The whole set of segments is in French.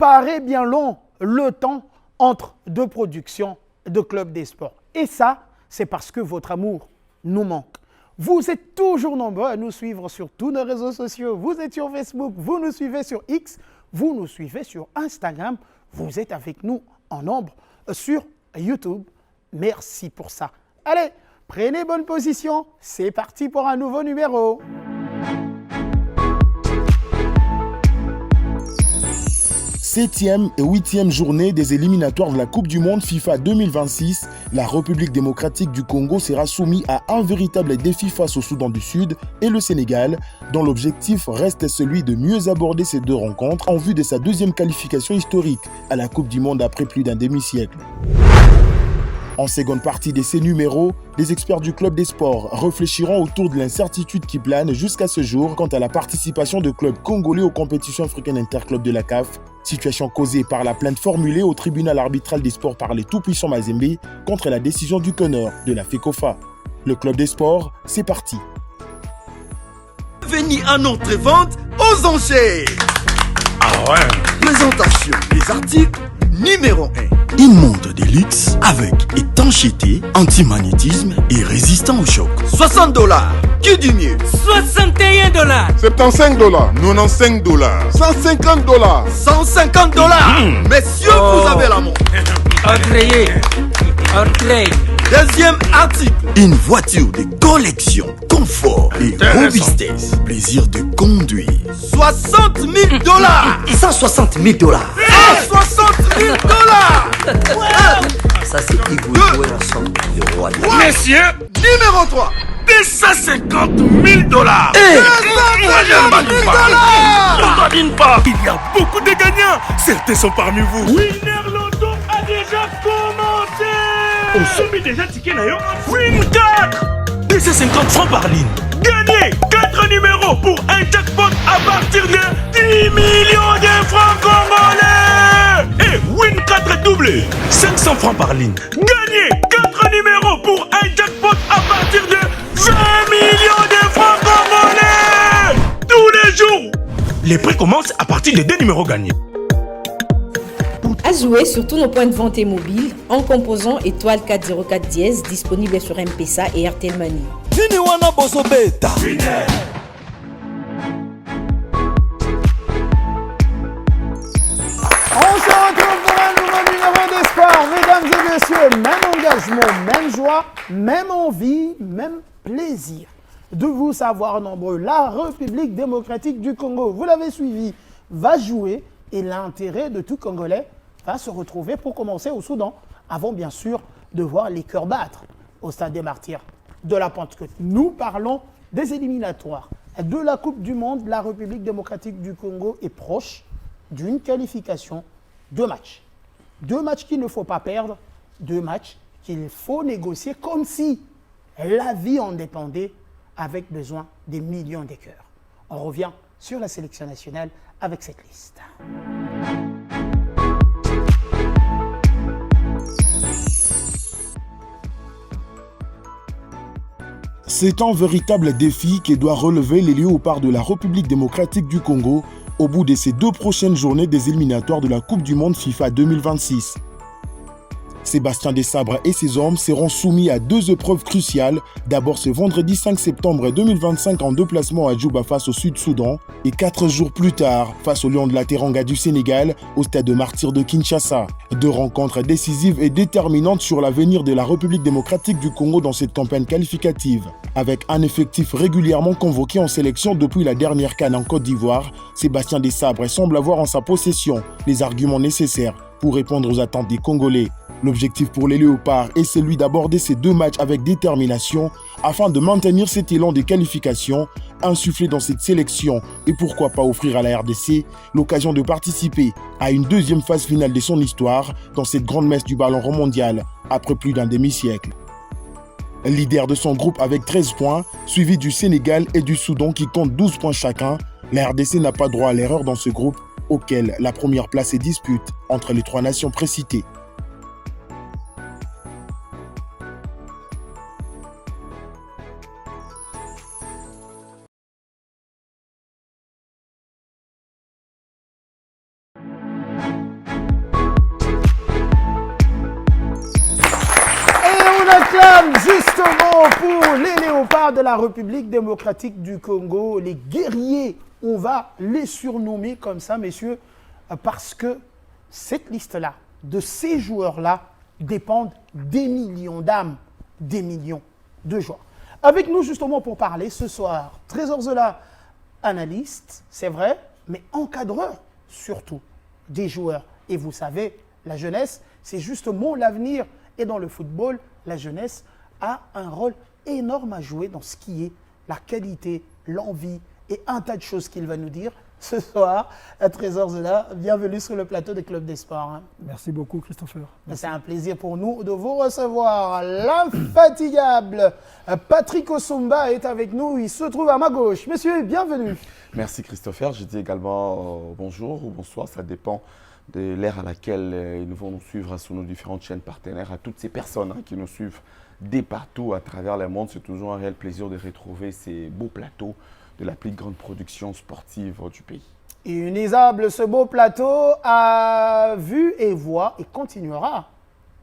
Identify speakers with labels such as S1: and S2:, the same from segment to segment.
S1: paraît bien long le temps entre deux productions de Club des Sports. Et ça, c'est parce que votre amour nous manque. Vous êtes toujours nombreux à nous suivre sur tous nos réseaux sociaux. Vous êtes sur Facebook, vous nous suivez sur X, vous nous suivez sur Instagram. Vous êtes avec nous en nombre sur YouTube. Merci pour ça. Allez, prenez bonne position. C'est parti pour un nouveau numéro.
S2: Septième et huitième journée des éliminatoires de la Coupe du Monde FIFA 2026, la République démocratique du Congo sera soumise à un véritable défi face au Soudan du Sud et le Sénégal, dont l'objectif reste celui de mieux aborder ces deux rencontres en vue de sa deuxième qualification historique à la Coupe du Monde après plus d'un demi-siècle. En seconde partie de ces numéros, les experts du Club des Sports réfléchiront autour de l'incertitude qui plane jusqu'à ce jour quant à la participation de clubs congolais aux compétitions africaines interclubs de la CAF, situation causée par la plainte formulée au tribunal arbitral des sports par les tout-puissants Mazembe contre la décision du CONOR de la FECOFA. Le Club des Sports, c'est parti.
S3: Venez à notre vente aux enchères.
S4: Ah ouais.
S3: Présentation des articles numéro 1. Une montre de luxe avec étanchéité, anti-magnétisme et résistant au choc. $60. Que du mieux.
S5: $61.
S4: $75. $95. $150.
S3: $150. Messieurs, vous avez la montre.
S5: Entrez.
S3: Deuxième article. Une voiture de collection, confort et robustesse. Plaisir de conduire. $60 000.
S5: $160 000.
S3: $160 000.
S5: Ça c'est Igwe la somme, le roi de la...
S4: Messieurs,
S3: Numéro 3.
S4: $250 000.
S3: $250 000.
S4: On badine pas. Il y a beaucoup de gagnants. Certains sont parmi vous. Winner Lotto a déjà commencé. On soumet déjà ticket d'ailleurs. Win 4. 250 francs par ligne. Gagnez 4 numéros pour un jackpot à partir de 10 millions de francs congolais. Et Win 4 doublé. 500 francs par ligne. Gagnez 4 numéros pour un jackpot à partir de 20 millions de francs congolais. Tous les jours. Les prix commencent à partir de 2 numéros gagnés.
S6: À jouer sur tous nos points de vente et mobiles en composant étoile 404 dièse disponible sur M-Pesa et RTL Money.
S3: Viniwana Bosobeta.
S1: On se retrouve pour un nouveau numéro des sports. Mesdames et messieurs, même engagement, même joie, même envie, même plaisir de vous savoir nombreux. La République démocratique du Congo, vous l'avez suivi, va jouer et l'intérêt de tout Congolais va se retrouver pour commencer au Soudan, avant bien sûr de voir les cœurs battre au Stade des Martyrs de la Pentecôte. Nous parlons des éliminatoires de la Coupe du Monde. La République démocratique du Congo est proche d'une qualification. 2 matchs. 2 matchs qu'il ne faut pas perdre, 2 matchs qu'il faut négocier comme si la vie en dépendait, avec besoin des millions de cœurs. On revient sur la sélection nationale avec cette liste.
S2: C'est un véritable défi qui doit relever les léopards de la République démocratique du Congo au bout de ces 2 prochaines journées des éliminatoires de la Coupe du Monde FIFA 2026. Sébastien Desabre et ses hommes seront soumis à 2 épreuves cruciales, d'abord ce vendredi 5 septembre 2025 en déplacement à Djouba face au Sud-Soudan et 4 jours plus tard face au Lion de la Teranga du Sénégal au Stade de Martyrs de Kinshasa. 2 rencontres décisives et déterminantes sur l'avenir de la République démocratique du Congo dans cette campagne qualificative. Avec un effectif régulièrement convoqué en sélection depuis la dernière CAN en Côte d'Ivoire, Sébastien Desabre semble avoir en sa possession les arguments nécessaires pour répondre aux attentes des Congolais. L'objectif pour les Léopards est celui d'aborder ces 2 matchs avec détermination afin de maintenir cet élan de qualification insufflé dans cette sélection et pourquoi pas offrir à la RDC l'occasion de participer à une 2e phase finale de son histoire dans cette grande messe du ballon rond mondial après plus d'un demi-siècle. Leader de son groupe avec 13 points, suivi du Sénégal et du Soudan qui comptent 12 points chacun, la RDC n'a pas droit à l'erreur dans ce groupe auquel la première place est dispute entre les 3 nations précitées.
S1: acclame justement pour les léopards de la République démocratique du Congo, les guerriers. On va les surnommer comme ça, messieurs, parce que cette liste-là, de ces joueurs-là, dépendent des millions d'âmes, des millions de joueurs. Avec nous justement pour parler ce soir, Trésor Zola, analyste, c'est vrai, mais encadreur surtout des joueurs. Et vous savez, la jeunesse, c'est justement l'avenir. Et dans le football, la jeunesse a un rôle énorme à jouer dans ce qui est la qualité, l'envie et un tas de choses qu'il va nous dire ce soir. Trésor Zola, bienvenue sur le plateau des Clubs des Sports. Hein.
S7: Merci beaucoup, Christopher.
S1: C'est un plaisir pour nous de vous recevoir. L'infatigable Patrick Osumba est avec nous. Il se trouve à ma gauche. Monsieur, bienvenue.
S8: Merci, Christopher. Je dis également bonjour ou bonsoir. Ça dépend de l'ère à laquelle ils vont nous suivre sur nos différentes chaînes partenaires. À toutes ces personnes qui nous suivent dès partout à travers le monde, c'est toujours un réel plaisir de retrouver ces beaux plateaux de la plus grande production sportive du pays.
S1: Inélisable, ce beau plateau a vu et voit et continuera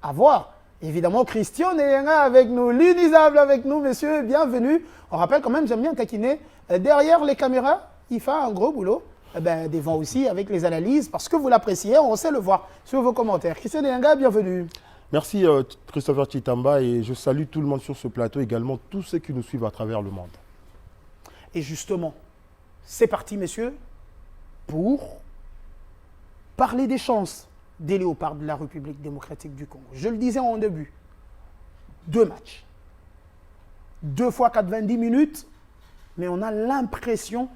S1: à voir. Évidemment, Christian Nenga avec nous, l'inélisable avec nous, messieurs, bienvenue. On rappelle quand même, j'aime bien taquiner, derrière les caméras, il fait un gros boulot. Devant aussi avec les analyses, parce que vous l'appréciez, on sait le voir sur vos commentaires. Christian Nenga, bienvenue.
S2: Merci Christopher Chitamba et je salue tout le monde sur ce plateau, également tous ceux qui nous suivent à travers le monde.
S1: Et justement, c'est parti, messieurs, pour parler des chances des léopards de la République démocratique du Congo. Je le disais en début, 2 matchs, 2 fois 90 minutes, mais on a l'impression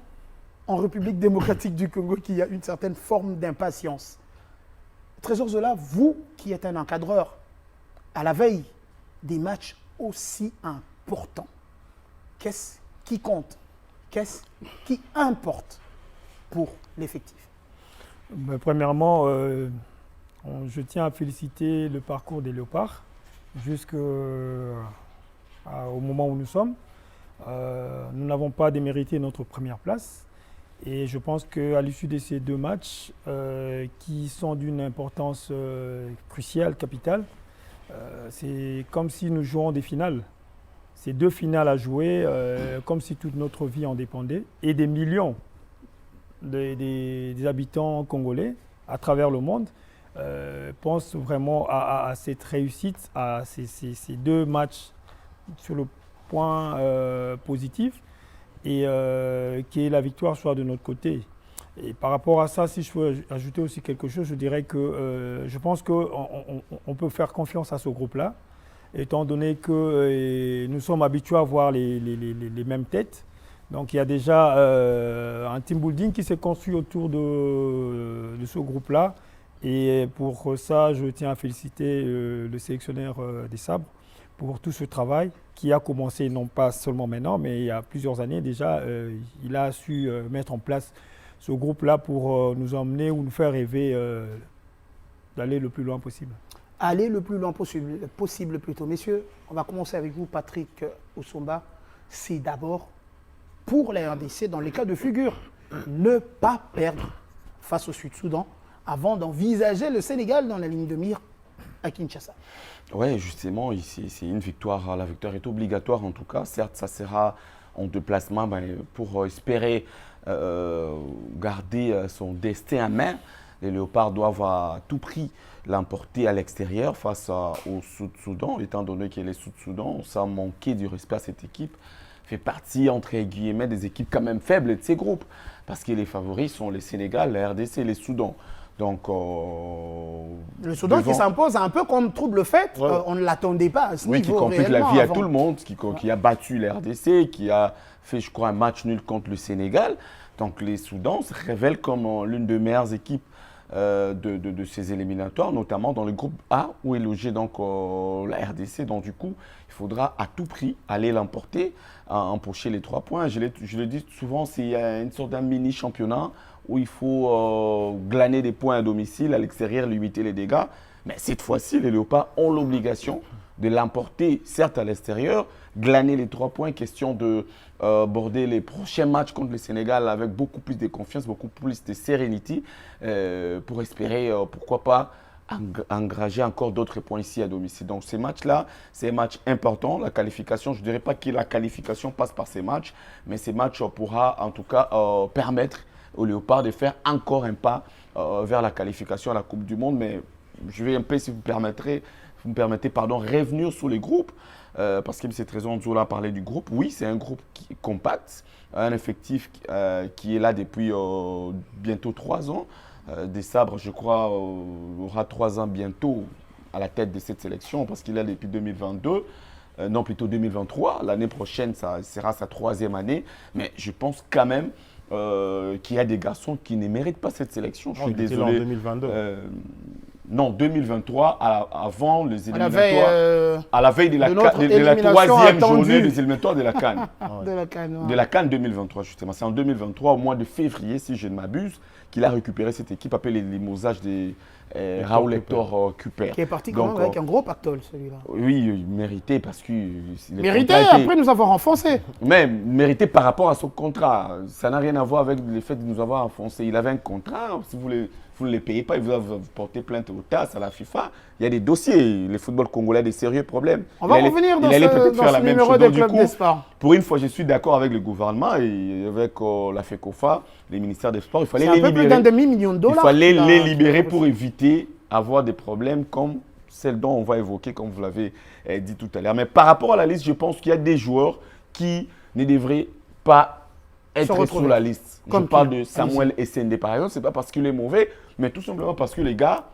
S1: en République démocratique du Congo qu'il y a une certaine forme d'impatience. Trésor Zola, vous qui êtes un encadreur, à la veille des matchs aussi importants, qu'est-ce qui compte? Qu'est-ce qui importe pour l'effectif?
S7: Premièrement, je tiens à féliciter le parcours des Léopards jusqu'au moment où nous sommes. Nous n'avons pas démérité notre première place et je pense qu'à l'issue de ces 2 matchs qui sont d'une importance cruciale, capitale, c'est comme si nous jouons des finales. C'est 2 finales à jouer, comme si toute notre vie en dépendait. Et des millions des habitants congolais à travers le monde pensent vraiment à cette réussite, à ces 2 matchs sur le point positif et que la victoire soit de notre côté. Et par rapport à ça, si je peux ajouter aussi quelque chose, je dirais que je pense qu'on peut faire confiance à ce groupe-là, étant donné que nous sommes habitués à voir les mêmes têtes. Donc il y a déjà un team building qui s'est construit autour de ce groupe-là. Et pour ça, je tiens à féliciter le sélectionneur des Sabres pour tout ce travail qui a commencé non pas seulement maintenant, mais il y a plusieurs années déjà. Il a su mettre en place ce groupe-là pour nous emmener ou nous faire rêver d'aller le plus loin possible.
S1: Aller le plus loin possible plutôt. Messieurs, on va commencer avec vous, Patrick Osumba. C'est d'abord pour la RDC, dans les cas de figure, ne pas perdre face au Sud-Soudan avant d'envisager le Sénégal dans la ligne de mire à Kinshasa.
S8: Oui, justement, ici, c'est une victoire. La victoire est obligatoire en tout cas. Certes, ça sera en déplacement pour espérer garder son destin à main. Les Léopards doivent à tout prix l'emporter à l'extérieur face au Sud-Soudan, étant donné que les Sud-Soudan, ça manquait du respect à cette équipe, fait partie, entre guillemets, des équipes quand même faibles de ces groupes. Parce que les favoris sont les Sénégal, la RDC et les Soudans. Donc,
S1: le Soudan qui s'impose un peu comme trouble fait, ouais. On ne l'attendait pas à ce niveau.
S8: Oui, qui complique la vie à tout le monde, qui a battu la RDC, qui a fait, je crois, un match nul contre le Sénégal. Donc les Soudans se révèlent comme l'une des meilleures équipes de ces éliminatoires, notamment dans le groupe A où est logé donc, la RDC. Donc du coup, il faudra à tout prix aller l'emporter, empocher les 3 points. Je le dis souvent, c'est une sorte d'un mini-championnat où il faut glaner des points à domicile, à l'extérieur, limiter les dégâts. Mais cette fois-ci, les Léopards ont l'obligation de l'emporter, certes à l'extérieur, glaner les 3 points, question de border les prochains matchs contre le Sénégal avec beaucoup plus de confiance, beaucoup plus de sérénité, pour espérer, pourquoi pas, engager encore d'autres points ici à domicile. Donc ces matchs-là, c'est un match important. La qualification, je ne dirais pas que la qualification passe par ces matchs, mais ces matchs pourra en tout cas permettre aux Léopards de faire encore un pas vers la qualification à la Coupe du Monde. Mais je vais un peu, si vous me permettez, revenir sur les groupes. Parce que cette raison, Zola a parlé du groupe. Oui, c'est un groupe compact, un effectif qui est là depuis bientôt 3 ans. Des Sabres, je crois, aura 3 ans bientôt à la tête de cette sélection parce qu'il est là depuis 2022. Non, plutôt 2023. L'année prochaine, ça sera sa 3e année. Mais je pense quand même qu'il y a des garçons qui ne méritent pas cette sélection. Je suis désolé.
S2: En 2022.
S8: Non, 2023, avant les éliminatoires. À la veille de la 3e journée des éliminatoires de la CAN. De la CAN 2023, justement. C'est en 2023, au mois de février, si je ne m'abuse, qu'il a récupéré cette équipe appelée les Limosages des Raoul Hector Cooper.
S1: Qui est parti quand même avec un gros pactole, celui-là.
S8: Oui, mérité parce que...
S1: Mérité après nous avoir enfoncés.
S8: Mais mérité par rapport à son contrat. Ça n'a rien à voir avec le fait de nous avoir enfoncés. Il avait un contrat, si vous ne les payez pas, il va vous porter plainte au TAS, à la FIFA. Il y a des dossiers. Le football congolais a des sérieux problèmes.
S1: On va revenir dans ce numéro des clubs des sports.
S8: Pour une fois, je suis d'accord avec le gouvernement et avec la FECOFA, les ministères des Sports. Il fallait les libérer.
S1: C'est un peu plus d'un demi-million de dollars.
S8: Il fallait les libérer pour éviter avoir des problèmes comme celle dont on va évoquer, comme vous l'avez dit tout à l'heure. Mais par rapport à la liste, je pense qu'il y a des joueurs qui ne devraient pas être sur la liste. Je parle de Samuel Essende, par exemple. Ce n'est pas parce qu'il est mauvais, mais tout simplement parce que les gars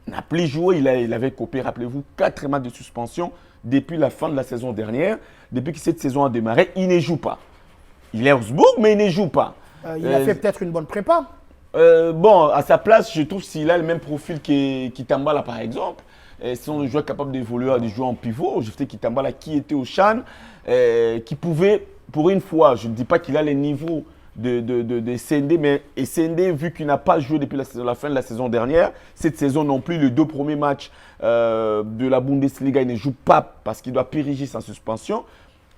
S8: n'a plus joué. Il avait copé, rappelez-vous, 4 matchs de suspension depuis la fin de la saison dernière. Depuis que cette saison a démarré, il ne joue pas. Il est à Augsbourg, mais il ne joue pas.
S1: Il a fait peut-être une bonne prépa.
S8: Bon, à sa place, je trouve s'il a le même profil que Kitambala, par exemple. Ce sont des joueurs capables d'évoluer, des joueurs en pivot. Je sais Kitambala qui était au Chan, qui pouvait, pour une fois, je ne dis pas qu'il a les niveaux de SND, mais SND, vu qu'il n'a pas joué depuis la fin de la saison dernière, cette saison non plus, les 2 premiers matchs de la Bundesliga, il ne joue pas parce qu'il doit périger sa suspension.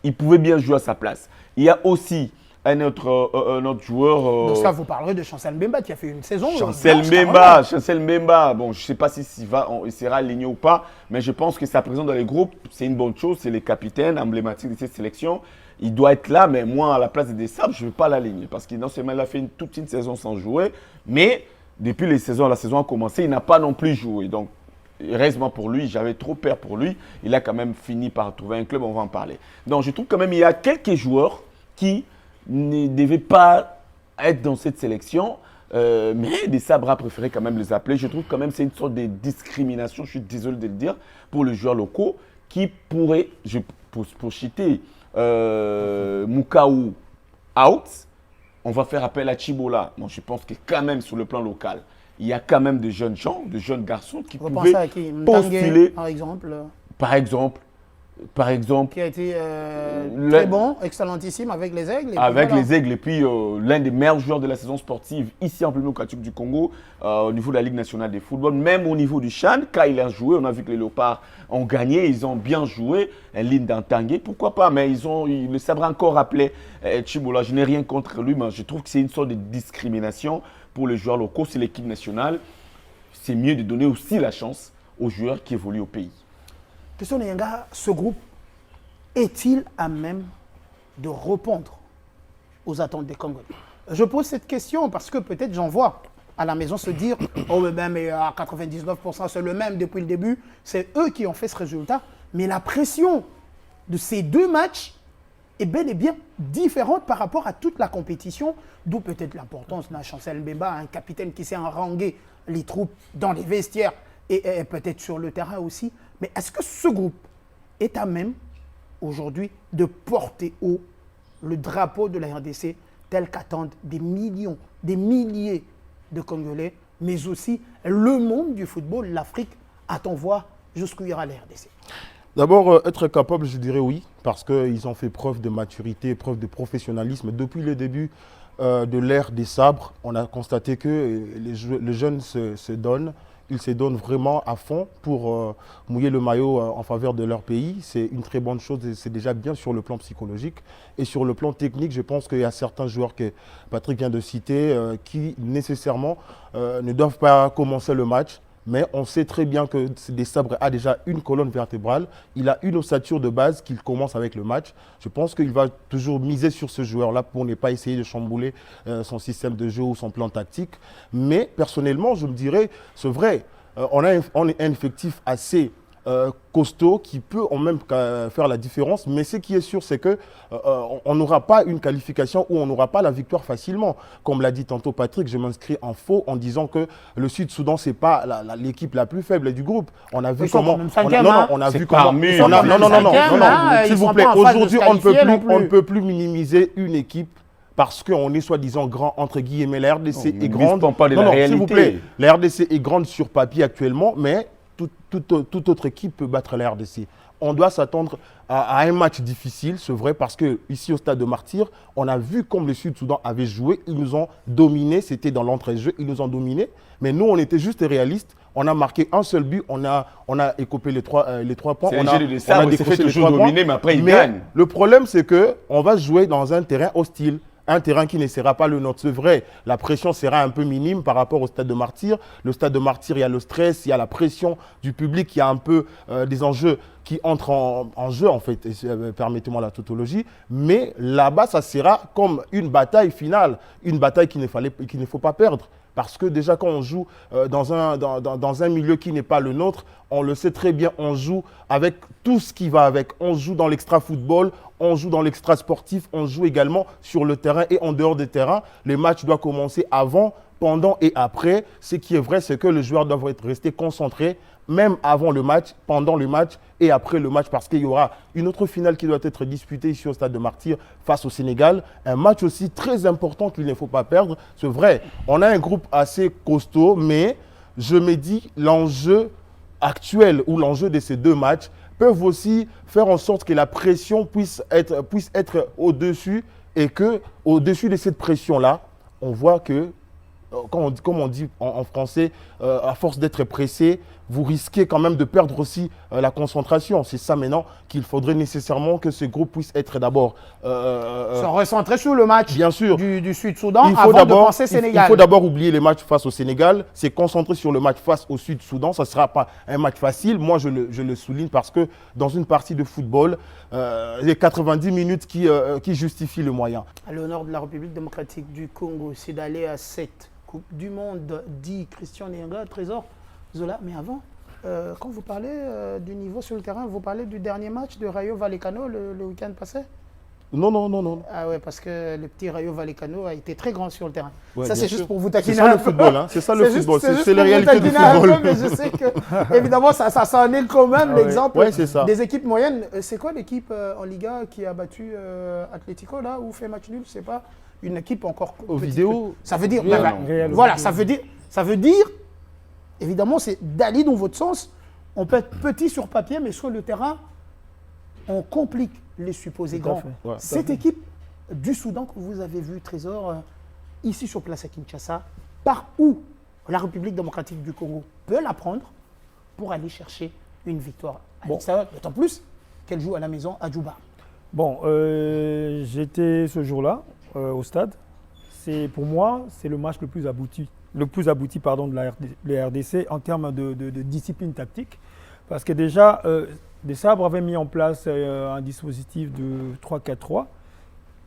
S8: Il pouvait bien jouer à sa place. Il y a aussi un autre joueur.
S1: Donc ça, vous parlerez de Chancel Mbemba qui a fait une saison.
S8: Chancel Mbemba. Bon, je ne sais pas s'il sera aligné ou pas, mais je pense que sa présence dans les groupes, c'est une bonne chose. C'est le capitaine emblématique de cette sélection. Il doit être là, mais moi, à la place des Sabres, je ne veux pas l'aligner. Parce que non seulement il a fait toute une saison sans jouer, mais depuis la saison a commencé, il n'a pas non plus joué. Donc, heureusement pour lui, j'avais trop peur pour lui. Il a quand même fini par trouver un club, on va en parler. Donc, je trouve quand même qu'il y a quelques joueurs qui ne devaient pas être dans cette sélection. Mais des Sabres a préféré quand même les appeler. Je trouve quand même que c'est une sorte de discrimination, je suis désolé de le dire, pour les joueurs locaux qui pourraient, pour citer Mukaou out, on va faire appel à Chibola. Bon, je pense que quand même sur le plan local, il y a quand même de jeunes gens, de jeunes garçons qui pouvaient postuler. Par exemple,
S1: qui a été très bon, excellentissime avec les Aigles.
S8: Les Aigles et puis l'un des meilleurs joueurs de la saison sportive ici en plein Okatuk du Congo, au niveau de la Ligue nationale de football, même au niveau du Chan, quand il a joué, on a vu que les Léopards ont gagné, ils ont bien joué, un ligne d'Antangé, pourquoi pas, mais le Sabre a encore rappelé Chibola, je n'ai rien contre lui, mais je trouve que c'est une sorte de discrimination pour les joueurs locaux, c'est l'équipe nationale, c'est mieux de donner aussi la chance aux joueurs qui évoluent au pays.
S1: Question Nyanga, ce groupe est-il à même de répondre aux attentes des Congolais? Je pose cette question parce que peut-être j'en vois à la maison se dire « Oh mais à 99% c'est le même depuis le début, c'est eux qui ont fait ce résultat. » Mais la pression de ces 2 matchs est bel et bien différente par rapport à toute la compétition, d'où peut-être l'importance d'un Chancel Mbemba, un capitaine qui s'est harangué les troupes dans les vestiaires et peut-être sur le terrain aussi. Mais est-ce que ce groupe est à même, aujourd'hui, de porter haut le drapeau de la RDC tel qu'attendent des millions, des milliers de Congolais, mais aussi le monde du football, l'Afrique, attend voir jusqu'où ira la RDC?
S2: D'abord, être capable, je dirais oui, parce qu'ils ont fait preuve de maturité, preuve de professionnalisme. Depuis le début de l'ère des Sabres, on a constaté que les jeunes se donnent. Ils se donnent vraiment à fond pour mouiller le maillot en faveur de leur pays. C'est une très bonne chose et c'est déjà bien sur le plan psychologique. Et sur le plan technique, je pense qu'il y a certains joueurs que Patrick vient de citer qui nécessairement ne doivent pas commencer le match mais on sait très bien que Des Sabres a déjà une colonne vertébrale, il a une ossature de base qu'il commence avec le match. Je pense qu'il va toujours miser sur ce joueur-là pour ne pas essayer de chambouler son système de jeu ou son plan tactique. Mais personnellement, je me dirais, c'est vrai, on a un effectif assez costaud qui peut en même faire la différence, mais ce qui est sûr, c'est qu'on n'aura pas une qualification ou on n'aura pas la victoire facilement. Comme l'a dit tantôt Patrick, je m'inscris en faux en disant que le Sud-Soudan, ce n'est pas l'équipe la plus faible du groupe. On a vu comment... On a vu comment... S'il vous plaît, aujourd'hui, on ne peut plus minimiser une équipe parce qu'on est soi-disant grand, entre guillemets, la RDC est grande. S'il vous plaît, la RDC est grande sur papier actuellement, mais toute autre équipe peut battre la RDC. On doit s'attendre à un match difficile, c'est vrai, parce qu'ici au stade de Martyrs, on a vu comme le Sud-Soudan avait joué, ils nous ont dominés, c'était dans l'entrée-jeu, ils nous ont dominés, mais nous on était juste réalistes, on a marqué un seul but, on a écopé les trois points, on a décroché les 3 points, mais après ils gagnent. Le problème c'est qu'on va jouer dans un terrain hostile. Un terrain qui ne sera pas le nôtre, c'est vrai. La pression sera un peu minime par rapport au stade de Martyrs. Le stade de Martyrs, il y a le stress, il y a la pression du public, il y a un peu des enjeux qui entrent en jeu, en fait, permettez-moi la tautologie. Mais là-bas, ça sera comme une bataille finale, une bataille qu'il ne faut pas perdre. Parce que déjà, quand on joue dans un milieu qui n'est pas le nôtre, on le sait très bien, on joue avec tout ce qui va avec. On joue dans l'extra-football, on joue dans l'extra-sportif, on joue également sur le terrain et en dehors des terrains. Les matchs doivent commencer avant, pendant et après. Ce qui est vrai, c'est que le joueur doit rester concentré, même avant le match, pendant le match et après le match, parce qu'il y aura une autre finale qui doit être disputée ici au stade de Martyrs face au Sénégal. Un match aussi très important qu'il ne faut pas perdre. C'est vrai, on a un groupe assez costaud, mais je me dis l'enjeu actuel ou l'enjeu de ces 2 matchs peuvent aussi faire en sorte que la pression puisse être au-dessus et qu'au-dessus de cette pression-là, on voit que, comme on dit en français, à force d'être pressé, vous risquez quand même de perdre aussi la concentration. C'est ça maintenant qu'il faudrait nécessairement que ce groupe puisse être d'abord...
S1: se recentrer sur le match
S2: bien sûr.
S1: du Sud-Soudan avant de penser Sénégal.
S2: Il faut d'abord oublier les matchs face au Sénégal, c'est concentrer sur le match face au Sud-Soudan. Ça ne sera pas un match facile. Moi, je le souligne parce que dans une partie de football, les 90 minutes qui justifient le moyen.
S1: L'honneur de la République démocratique du Congo, c'est d'aller à cette Coupe du Monde, dit Christian Nienga, Trésor Zola. Mais avant, quand vous parlez du niveau sur le terrain, vous parlez du dernier match de Rayo Vallecano le week-end passé?
S2: Non.
S1: Ah ouais, parce que le petit Rayo Vallecano a été très grand sur le terrain.
S2: Ouais,
S1: ça, c'est juste pour vous taquiner.
S2: C'est ça le football, hein. C'est ça le football. C'est la réalité du
S1: football.
S2: football.
S1: Mais je sais que, évidemment, ça s'en est quand même l'exemple
S2: des
S1: équipes moyennes. C'est quoi l'équipe en Liga qui a battu Atlético, là, ou fait match nul? Je sais pas. Une équipe encore.
S2: Au vidéo.
S1: Ça veut dire. Voilà, ça veut dire. Évidemment, c'est d'aller dans votre sens. On peut être petit sur papier, mais sur le terrain, on complique les supposés grands.
S2: Ouais,
S1: cette équipe du Soudan que vous avez vu, Trésor, ici sur place à Kinshasa, par où la République démocratique du Congo peut la prendre pour aller chercher une victoire à l'extérieur, d'autant plus qu'elle joue à la maison à Djouba.
S7: Bon, j'étais ce jour-là au stade. Pour moi, c'est le match le plus abouti de la RDC en termes de discipline tactique. Parce que déjà, Des Sabres avait mis en place un dispositif de 3-4-3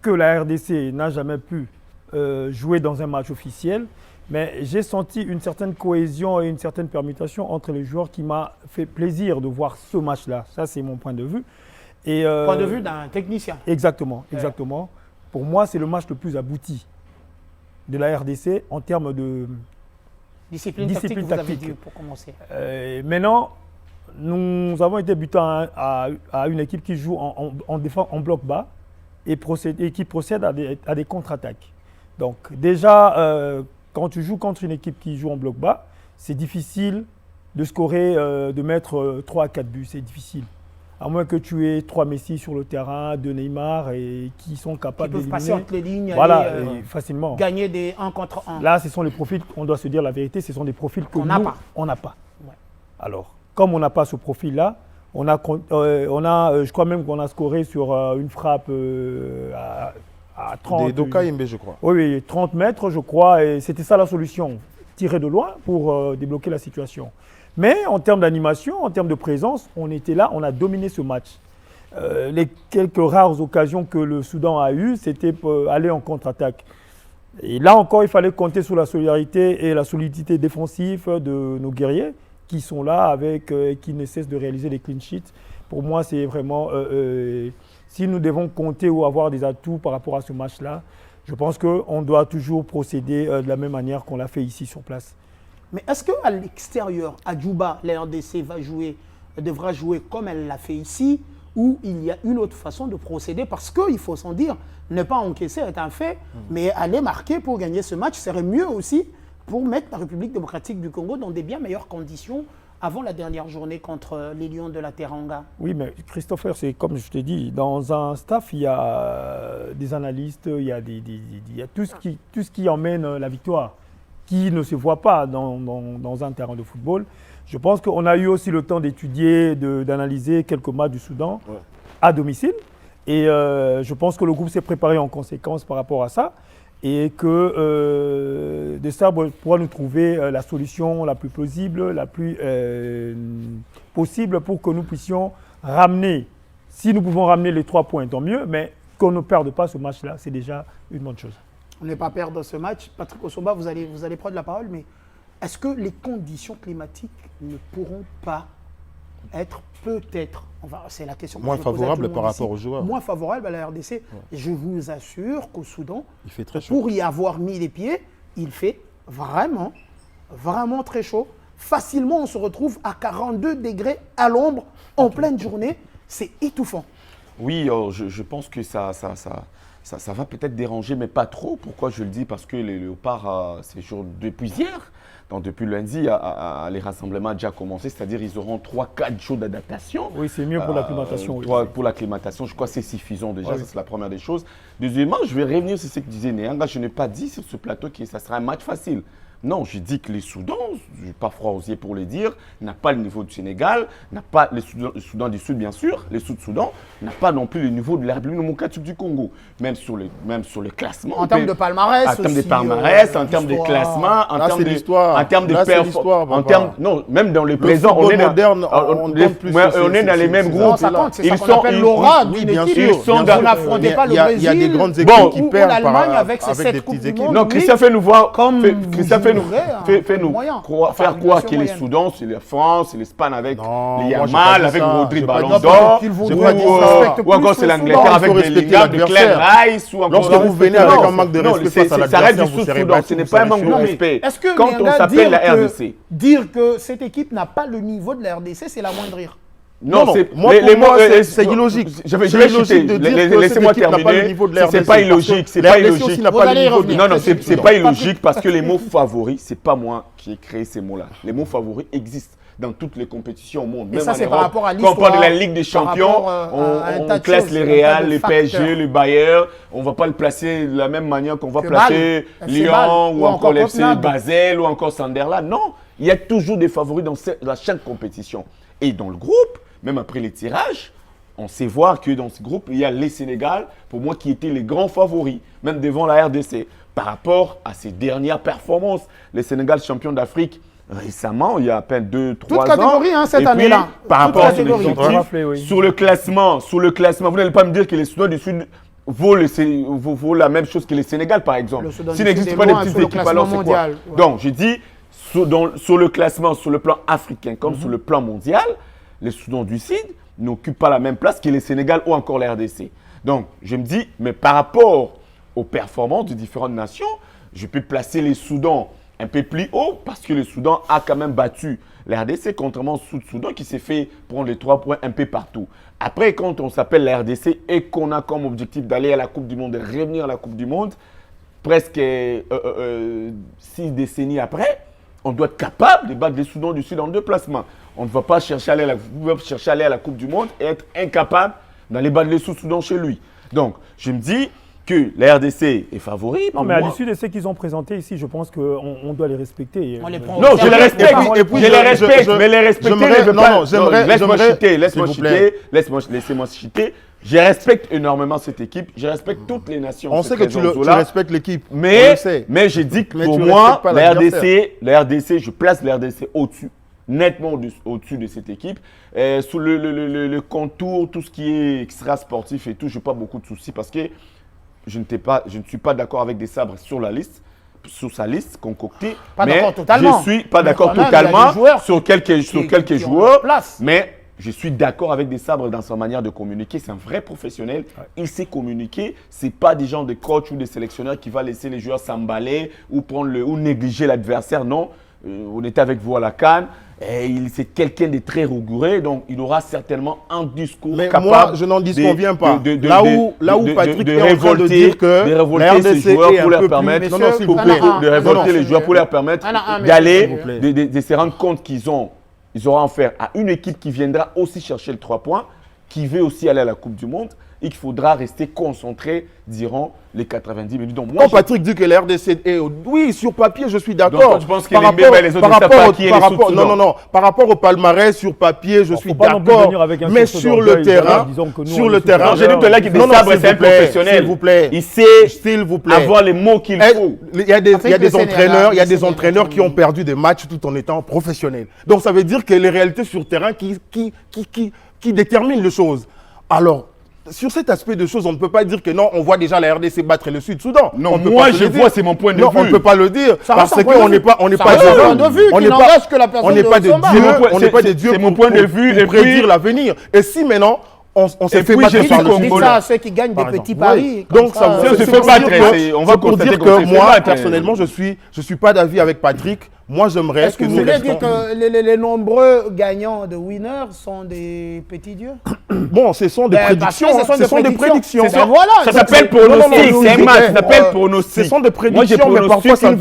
S7: que la RDC n'a jamais pu jouer dans un match officiel. Mais j'ai senti une certaine cohésion et une certaine permutation entre les joueurs qui m'a fait plaisir de voir ce match-là. Ça, c'est mon point de vue.
S1: Point de vue d'un technicien.
S7: Exactement. Pour moi, c'est le match le plus abouti de la RDC en termes de
S1: discipline tactique. Vous avez dit pour commencer.
S7: Maintenant, nous avons été butants à une équipe qui joue en bloc bas et qui procède à des contre-attaques. Donc déjà, quand tu joues contre une équipe qui joue en bloc bas, c'est difficile de scorer, de mettre 3 à 4 buts. C'est difficile. À moins que tu aies 3 Messi sur le terrain, 2 Neymar, et qui sont capables d'éliminer.
S1: Passer entre les lignes,
S7: facilement.
S1: Gagner des 1 contre 1.
S7: Là, ce sont les profils, on doit se dire la vérité, ce sont des profils que
S1: on n'a
S7: pas. Ouais. Alors, comme on n'a pas ce profil-là, on a, je crois même qu'on a scoré sur une frappe à 30.
S2: Des Doka Yembe, je crois.
S7: Oui, 30 mètres, je crois, et c'était ça la solution. tirer de loin pour débloquer la situation. Mais en termes d'animation, en termes de présence, on était là, on a dominé ce match. Les quelques rares occasions que le Soudan a eues, c'était aller en contre-attaque. Et là encore, il fallait compter sur la solidarité et la solidité défensive de nos guerriers qui sont là, qui ne cessent de réaliser les clean sheets. Pour moi, c'est vraiment, si nous devons compter ou avoir des atouts par rapport à ce match-là, je pense qu'on doit toujours procéder de la même manière qu'on l'a fait ici sur place.
S1: Mais est-ce qu'à l'extérieur, à Djouba, la RDC devra jouer comme elle l'a fait ici, ou il y a une autre façon de procéder? Parce qu'il faut s'en dire, ne pas encaisser est un fait, mais aller marquer pour gagner ce match serait mieux aussi pour mettre la République démocratique du Congo dans des bien meilleures conditions avant la dernière journée contre les Lions de la Teranga.
S7: Oui, mais Christopher, c'est comme je t'ai dit, dans un staff, il y a des analystes, il y a tout ce qui emmène la victoire, qui ne se voit pas dans un terrain de football. Je pense qu'on a eu aussi le temps d'étudier, d'analyser quelques matchs du Soudan à domicile. Et je pense que le groupe s'est préparé en conséquence par rapport à ça. Et que de ça pourra nous trouver la solution la plus plausible, la plus possible pour que nous puissions ramener, si nous pouvons ramener les 3 points, tant mieux, mais qu'on ne perde pas ce match-là, c'est déjà une bonne chose.
S1: On n'est pas perdre ce match. Patrick Osomba, vous allez prendre la parole, mais est-ce que les conditions climatiques ne pourront pas être peut-être, c'est la question
S9: moins favorable par rapport aux joueurs.
S1: Moins favorable à la RDC. Ouais. Je vous assure qu'au Soudan,
S9: il fait très chaud.
S1: Pour y avoir mis les pieds, il fait vraiment, vraiment très chaud. Facilement, on se retrouve à 42 degrés à l'ombre en pleine journée. C'est étouffant.
S8: Oui, je pense que ça va peut-être déranger, mais pas trop. Pourquoi je le dis? Parce que les léopards, c'est depuis hier. Donc depuis lundi, les rassemblements ont déjà commencé, c'est-à-dire ils auront 3-4 jours d'adaptation.
S7: Oui, c'est mieux pour l'acclimatation.
S8: Pour l'acclimatation, je crois que c'est suffisant déjà, ça c'est la première des choses. Deuxièmement, je vais revenir sur ce que disait Néanga, je n'ai pas dit sur ce plateau que ça sera un match facile. Non, je dis que les Soudans, je n'ai pas froid aux yeux pour le dire, n'a pas le niveau du Sénégal, n'a pas le Soudan du Sud bien sûr, les Sud-Soudan, n'a pas non plus le niveau de la République démocratique du Congo, même sur le classement.
S1: En termes de palmarès,
S8: en termes de palmarès, en termes de classement, en termes de
S9: l'histoire,
S8: en termes de performance, non, même dans le présent, on est dans les mêmes groupes.
S1: Ils sont l'aura d'une équipe. Vous n'affrontez pas le Brésil.
S9: Il y a des grandes équipes qui perdent
S1: avec des petites équipes.
S8: Non, Christian fait nous voir
S1: comme
S8: Fais-nous faire croire que les Soudans, c'est la France, c'est l'Espagne avec les Yamal, avec Rodri Ballon d'Or, ou encore c'est l'Angleterre avec Bellingham, de Claire Rice, ou encore.
S9: Lorsque vous venez avec un manque de respect face à l'adversaire, vous serez battu.
S8: Ce n'est pas un manque de respect.
S1: Est-ce que
S8: quand on s'appelle la RDC,
S1: dire que cette équipe n'a pas le niveau de la RDC, c'est l'amoindrir?
S8: Non,
S9: c'est illogique.
S8: Je vais chuter. Laissez-moi terminer. C'est pas illogique. C'est pas illogique. Non, c'est pas illogique parce que les mots favoris, c'est pas moi qui ai créé ces mots-là. Les mots favoris existent dans toutes les compétitions au monde.
S1: Et ça, c'est par rapport à l'histoire.
S8: Quand on parle de la Ligue des Champions, on classe les Real, les PSG, les Bayern. On ne va pas le placer de la même manière qu'on va placer Lyon ou encore l'FC Basel ou encore Sunderland. Non, il y a toujours des favoris dans chaque compétition. Et dans le groupe, même après les tirages, on sait voir que dans ce groupe, il y a les Sénégal, pour moi, qui étaient les grands favoris, même devant la RDC. Par rapport à ses dernières performances, les Sénégal champions d'Afrique, récemment, il y a à peine 2-3 ans.
S1: Toute catégorie, cette année-là.
S8: Par rapport à sur le classement, vous n'allez pas me dire que les Soudan du Sud vaut la même chose que les Sénégal, par exemple. S'il n'existe pas des petites équipes, alors c'est quoi? Donc, je dis, sur le classement, sur le plan africain comme sur le plan mondial, les Soudans du Sud n'occupent pas la même place que les Sénégal ou encore la RDC. Donc, je me dis, mais par rapport aux performances de différentes nations, je peux placer les Soudans un peu plus haut parce que le Soudan a quand même battu la RDC, contrairement au Sud-Soudan qui s'est fait prendre les 3 points un peu partout. Après, quand on s'appelle la RDC et qu'on a comme objectif d'aller à la Coupe du Monde, de revenir à la Coupe du Monde, presque 6 décennies après, on doit être capable de battre les Soudans du Sud en déplacement. On ne va pas chercher à aller à la Coupe du Monde et être incapable d'aller battre les Sud-Soudan chez lui. Donc, je me dis que la RDC est favori.
S7: Non, mais à l'issue de ce qu'ils ont présenté ici, je pense qu'on doit les respecter.
S1: On les prend
S8: non, je les respecte. Mais les respecter, laisse-moi chuter. Laissez-moi chuter. Je respecte énormément cette équipe. Je respecte toutes les nations.
S9: On sait que tu respectes l'équipe.
S8: Mais j'ai dit que pour moi, la RDC, je place la RDC au-dessus, nettement au-dessus de cette équipe. Sous le contour, tout ce qui est extra-sportif et tout, je n'ai pas beaucoup de soucis parce que je ne suis pas d'accord avec des sabres sur la liste. Sur sa liste concoctée, mais je suis pas d'accord totalement sur quelques joueurs, mais je suis d'accord avec des sabres dans sa manière de communiquer. C'est un vrai professionnel, il sait communiquer. C'est pas des gens de coach ou des sélectionneurs qui va laisser les joueurs s'emballer ou négliger l'adversaire. Non, on était avec vous à la CAN. C'est quelqu'un de très rigoureux, donc il aura certainement un discours capable.
S9: Moi, je n'en disconviens pas. Là où Patrick est en train de dire que
S8: la RDC pour leur permettre, de révolter les joueurs pour leur permettre d'aller, de se rendre compte qu'ils auront affaire à une équipe qui viendra aussi chercher le 3 points, qui veut aussi aller à la Coupe du Monde et qu'il faudra rester concentré durant les 90 minutes. Donc,
S9: quand Patrick dit que la RDC est... Oui, sur papier, je suis d'accord.
S8: Je pense que les autres ne savent pas qui est les sous-tenants.
S9: Non. Par rapport au palmarès, sur papier, je suis d'accord. Mais sur le terrain,
S8: j'ai dit tout à l'heure qu'il est un professionnel.
S9: S'il vous plaît.
S8: Il sait avoir les mots qu'il faut.
S9: Il y a des entraîneurs qui ont perdu des matchs tout en étant professionnels. Donc, ça veut dire que les réalités sur terrain qui déterminent les choses. Alors, sur cet aspect de choses, on ne peut pas dire que non, on voit déjà la RDC battre le Sud-Soudan.
S8: Non, moi je vois, c'est mon point de vue.
S9: Non, on ne peut pas le dire parce qu'on n'est pas des dieux.
S8: C'est mon point de vue
S9: pour prédire l'avenir. Et si maintenant on s'est fait battre par le
S1: Congolais. Ça à ceux qui gagnent des petits paris.
S9: Donc ça
S8: se fait battre.
S9: On va pour dire que moi personnellement je suis pas d'avis avec Patrick. Moi, j'aimerais
S1: Est-ce que vous voulez dire que les nombreux gagnants de Winner sont des petits dieux?
S9: Bon, ce sont des prédictions. Ce sont des prédictions.
S8: Ça s'appelle pronostic. C'est un match. Ça s'appelle pronostic.
S9: Ce sont des prédictions, mais parfois ça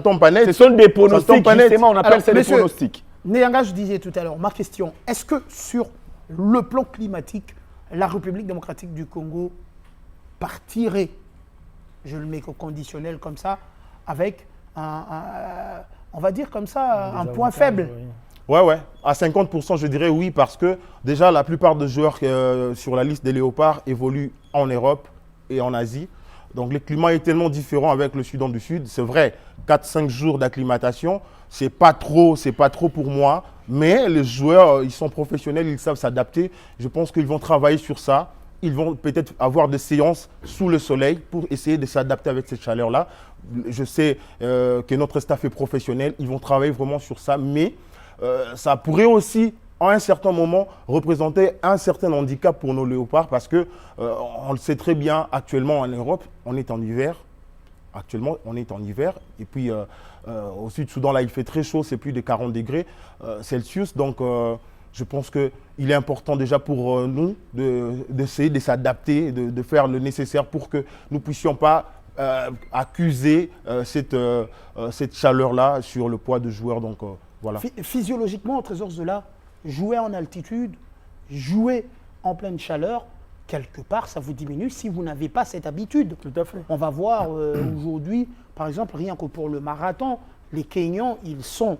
S9: tombe pas net.
S8: Ce sont des pronostics. Justement, on appelle ça des pronostics.
S1: Néanga, je disais tout à l'heure, ma question, est-ce que sur le plan climatique, la République démocratique du Congo partirait, je le mets au conditionnel comme ça, avec on va dire comme ça, un point faible.
S9: Ouais. À 50%, je dirais oui, parce que déjà, la plupart des joueurs sur la liste des Léopards évoluent en Europe et en Asie. Donc, le climat est tellement différent avec le Soudan du Sud. C'est vrai, 4-5 jours d'acclimatation, c'est pas trop pour moi. Mais les joueurs, ils sont professionnels, ils savent s'adapter. Je pense qu'ils vont travailler sur ça. Ils vont peut-être avoir des séances sous le soleil pour essayer de s'adapter avec cette chaleur-là. Je sais que notre staff est professionnel, ils vont travailler vraiment sur ça, mais ça pourrait aussi, à un certain moment, représenter un certain handicap pour nos léopards parce que, on le sait très bien, actuellement en Europe, on est en hiver. Actuellement, on est en hiver. Et puis, au Sud-Soudan, là, il fait très chaud, c'est plus de 40 degrés Celsius. Donc, je pense qu'il est important déjà pour nous d'essayer de s'adapter, de faire le nécessaire pour que nous ne puissions pas accuser cette chaleur-là sur le poids de joueurs. Donc, voilà.
S1: Physiologiquement, au Trésor Zola, jouer en altitude, jouer en pleine chaleur, quelque part, ça vous diminue si vous n'avez pas cette habitude.
S7: Tout à fait.
S1: On va voir aujourd'hui, par exemple, rien que pour le marathon, les Kenyans, ils sont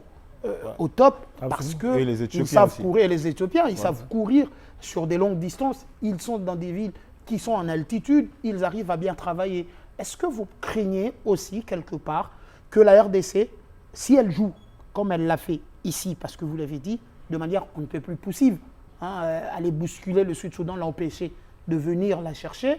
S1: au top parce qu'ils savent courir, et les Éthiopiens, ils savent courir sur des longues distances. Ils sont dans des villes qui sont en altitude, ils arrivent à bien travailler. Est-ce que vous craignez aussi, quelque part, que la RDC, si elle joue comme elle l'a fait ici, parce que vous l'avez dit, de manière on ne peut plus poussive, aller bousculer le Sud-Soudan, l'empêcher de venir la chercher,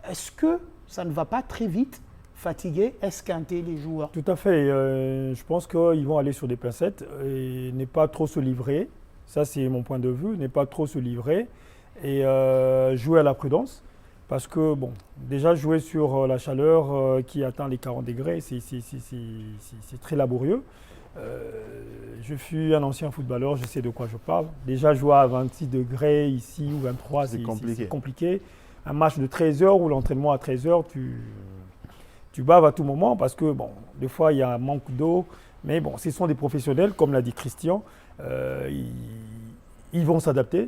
S1: est-ce que ça ne va pas très vite fatiguer, esquinter les joueurs?
S7: Tout à fait. Je pense qu'ils vont aller sur des placettes et ne pas trop se livrer. Ça, c'est mon point de vue. Ne pas trop se livrer et jouer à la prudence. Parce que, bon, déjà jouer sur la chaleur qui atteint les 40 degrés, c'est très laborieux. Je suis un ancien footballeur, je sais de quoi je parle. Déjà jouer à 26 degrés ici ou 23, c'est compliqué. Un match de 13 heures ou l'entraînement à 13 heures, tu baves à tout moment parce que, bon, des fois, il y a un manque d'eau. Mais bon, ce sont des professionnels, comme l'a dit Christian. Ils vont s'adapter.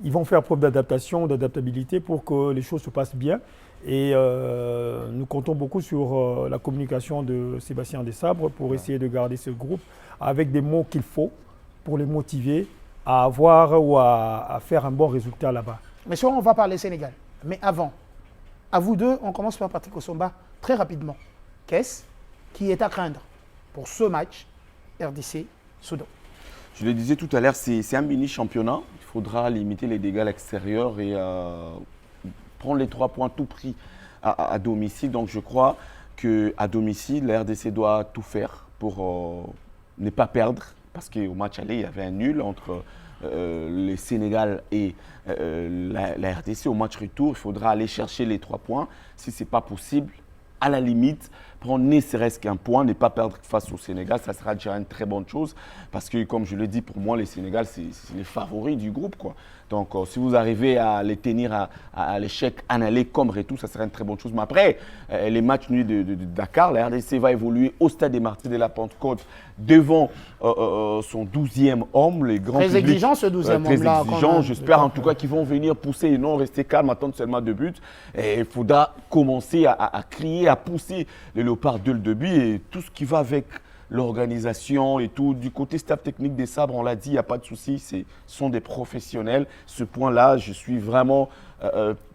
S7: Ils vont faire preuve d'adaptation, d'adaptabilité pour que les choses se passent bien. Et nous comptons beaucoup sur la communication de Sébastien Desabre pour essayer de garder ce groupe avec des mots qu'il faut pour les motiver à avoir ou à faire un bon résultat là-bas.
S1: Messieurs, on va parler Sénégal. Mais avant, à vous deux, on commence par Patrick Osomba très rapidement. Qu'est-ce qui est à craindre pour ce match RDC-Soudan?
S8: Je le disais tout à l'heure, c'est un mini-championnat. Il faudra limiter les dégâts à l'extérieur et prendre les 3 points tout pris à domicile. Donc je crois qu'à domicile, la RDC doit tout faire pour ne pas perdre. Parce qu'au match aller, il y avait un nul entre le Sénégal et la RDC. Au match retour, il faudra aller chercher les 3 points. Si ce n'est pas possible, à la limite, prendre ne serait-ce qu'un point, ne pas perdre face au Sénégal, ça sera déjà une très bonne chose. Parce que, comme je l'ai dit, pour moi, le Sénégal, c'est les favoris du groupe, quoi. Donc, si vous arrivez à les tenir à l'échec en aller comme retour, ça serait une très bonne chose. Mais après, les matchs nuits de Dakar, la RDC va évoluer au stade des Martyrs de la Pentecôte devant son 12e homme, les grands
S1: Très exigeant ce 12e homme-là.
S8: Très exigeant, j'espère en tout cas qu'ils vont venir pousser et non rester calme, attendre seulement 2 buts. Et il faudra commencer à crier, à pousser les Léopards dès le début et tout ce qui va avec l'organisation et tout. Du côté staff technique des Sabres, on l'a dit, il n'y a pas de souci, ce sont des professionnels. Ce point-là, je suis vraiment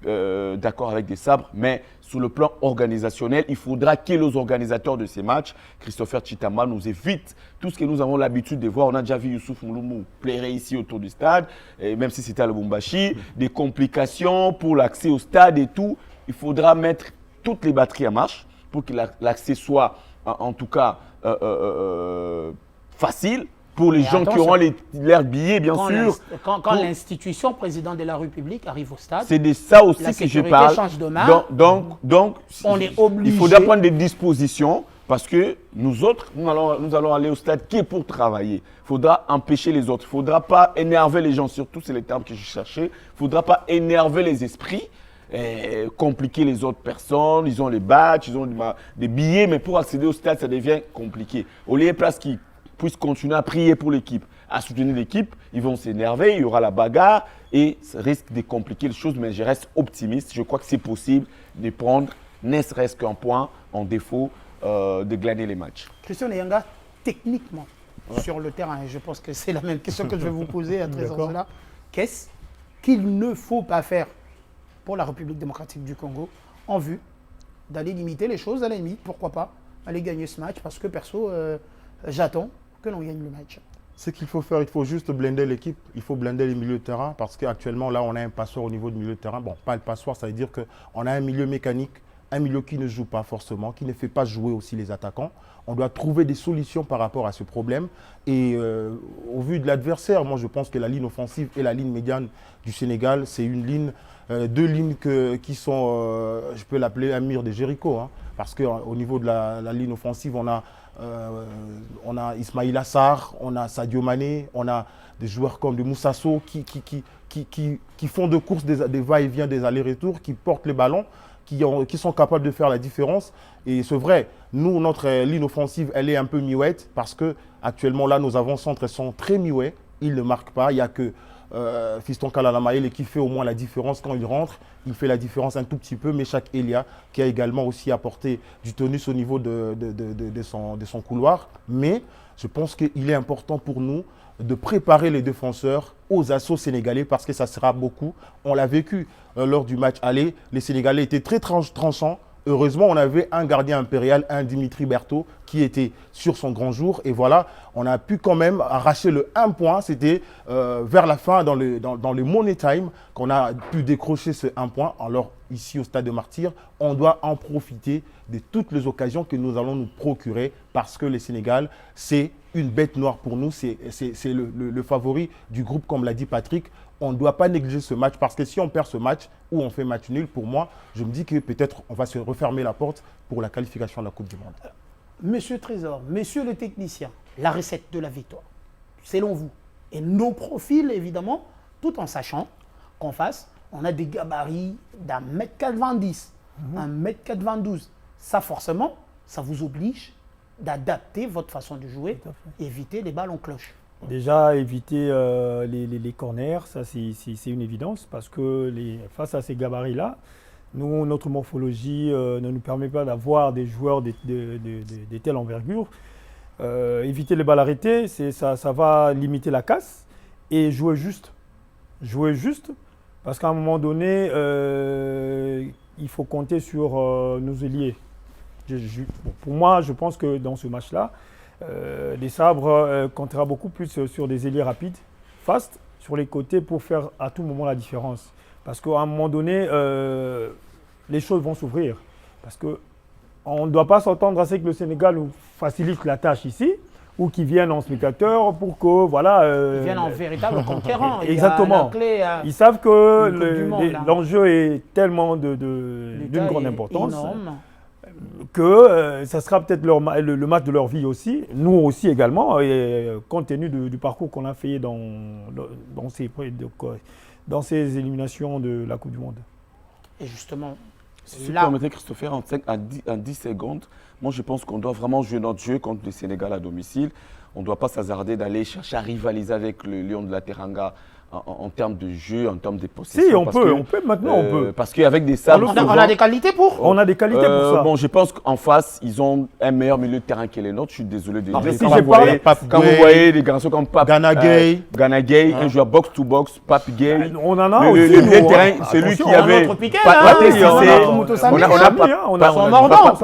S8: d'accord avec des Sabres, mais sur le plan organisationnel, il faudra que les organisateurs de ces matchs, Christopher Chitama, nous évitent tout ce que nous avons l'habitude de voir. On a déjà vu Youssouf Mouloumou plairer ici autour du stade, et même si c'était à Lubumbashi, des complications pour l'accès au stade et tout. Il faudra mettre toutes les batteries en marche pour que l'accès soit en tout cas facile pour les gens qui auront leurs billets, bien sûr.
S1: Quand l'institution président de la République arrive au stade,
S8: c'est de ça aussi que je parle.
S1: Change de main,
S8: donc
S1: on est obligé.
S8: Il faudra prendre des dispositions parce que nous autres, nous allons aller au stade qui est pour travailler. Il faudra empêcher les autres. Il ne faudra pas énerver les gens, surtout c'est les termes que je cherchais. Il ne faudra pas énerver les esprits. Compliquer les autres personnes, ils ont les badges, ils ont des billets, mais pour accéder au stade, ça devient compliqué. Au lieu de place qu'ils puissent continuer à prier pour l'équipe, à soutenir l'équipe, ils vont s'énerver, il y aura la bagarre et ça risque de compliquer les choses, mais je reste optimiste. Je crois que c'est possible de prendre ne serait-ce qu'un point en défaut de glaner les matchs.
S1: Christian Eyanga, techniquement, sur le terrain, et je pense que c'est la même question que je vais vous poser à Trésor Zola, qu'est-ce qu'il ne faut pas faire pour la République démocratique du Congo, en vue d'aller limiter les choses, à la limite, pourquoi pas, aller gagner ce match, parce que perso, j'attends que l'on gagne le match.
S9: Ce qu'il faut faire, il faut juste blinder l'équipe, il faut blinder les milieux de terrain, parce qu'actuellement, là, on a un passoire au niveau du milieu de terrain. Bon, pas le passoire, ça veut dire qu'on a un milieu mécanique, un milieu qui ne joue pas forcément, qui ne fait pas jouer aussi les attaquants. On doit trouver des solutions par rapport à ce problème. Et au vu de l'adversaire, moi, je pense que la ligne offensive et la ligne médiane du Sénégal, c'est une ligne... 2 lignes qui sont, je peux l'appeler un mur de Jéricho, hein, parce qu'au niveau de la ligne offensive, on a Ismaïla Sarr, on a Sadio Mané, on a des joueurs comme de Moussasso qui font de courses des va-et-vient, des allers-retours, qui portent les ballons, qui sont capables de faire la différence. Et c'est vrai, nous, notre ligne offensive, elle est un peu muette, parce qu'actuellement, là, nos avant-centres sont très muets, ils ne marquent pas, il n'y a que... Fiston Kalala qui fait au moins la différence quand il rentre. Il fait la différence un tout petit peu. Meshak Elia qui a également aussi apporté du tonus au niveau de son couloir. Mais je pense qu'il est important pour nous de préparer les défenseurs aux assauts sénégalais parce que ça sera beaucoup. On l'a vécu lors du match aller. Les Sénégalais étaient très tranchants. Heureusement, on avait un gardien impérial, un Dimitri Berthaud, qui était sur son grand jour. Et voilà, on a pu quand même arracher le 1 point. C'était vers la fin, dans le Money Time, qu'on a pu décrocher ce 1 point. Alors, ici, au Stade de Martyrs, on doit en profiter de toutes les occasions que nous allons nous procurer parce que le Sénégal, c'est une bête noire pour nous. C'est le favori du groupe, comme l'a dit Patrick. On ne doit pas négliger ce match parce que si on perd ce match ou on fait match nul, pour moi, je me dis que peut-être on va se refermer la porte pour la qualification de la Coupe du Monde.
S1: Monsieur Trésor, monsieur le technicien, la recette de la victoire, selon vous, et nos profils évidemment, tout en sachant qu'en face, on a des gabarits d'1m90, 1m92. Ça forcément, ça vous oblige d'adapter votre façon de jouer, éviter les balles en cloche.
S7: Déjà, éviter les corners, ça c'est une évidence parce que face à ces gabarits-là, nous, notre morphologie ne nous permet pas d'avoir des joueurs de telle envergure. Éviter les balles arrêtées, ça va limiter la casse et jouer juste. Jouer juste Parce qu'à un moment donné, il faut compter sur nos ailiers. Pour moi, je pense que dans ce match-là, les Sabres comptera beaucoup plus sur des ailiers rapides, fast, sur les côtés pour faire à tout moment la différence. Parce qu'à un moment donné, les choses vont s'ouvrir. Parce qu'on ne doit pas s'entendre à ce que le Sénégal nous facilite la tâche ici, ou qu'ils viennent en spectateur pour que, voilà...
S1: Ils viennent en véritable conquérant.
S7: Exactement. Ils savent que l'enjeu est tellement d'une grande importance que ça sera peut-être le match de leur vie aussi, nous aussi également, et, compte tenu du parcours qu'on a fait dans ces éliminations de la Coupe du Monde.
S1: Et justement,
S8: si vous permettez, Christopher, en 10 secondes, moi je pense qu'on doit vraiment jouer notre jeu contre le Sénégal à domicile. On ne doit pas s'hasarder d'aller chercher à rivaliser avec le Lion de la Teranga en termes de jeu, en termes de possession.
S7: Si, on peut maintenant.
S8: Parce qu'avec des Sabres...
S1: On a des qualités pour.
S7: On a des qualités pour ça.
S8: Bon, je pense qu'en face, ils ont un meilleur milieu de terrain que les nôtres. Je suis désolé de dire.
S7: Quand
S8: vous voyez des garçons comme Pape
S9: Gana Gueye,
S8: un joueur box-to-box, Pape Gueye.
S7: On en a aussi.
S8: Le milieu de terrain, celui qui avait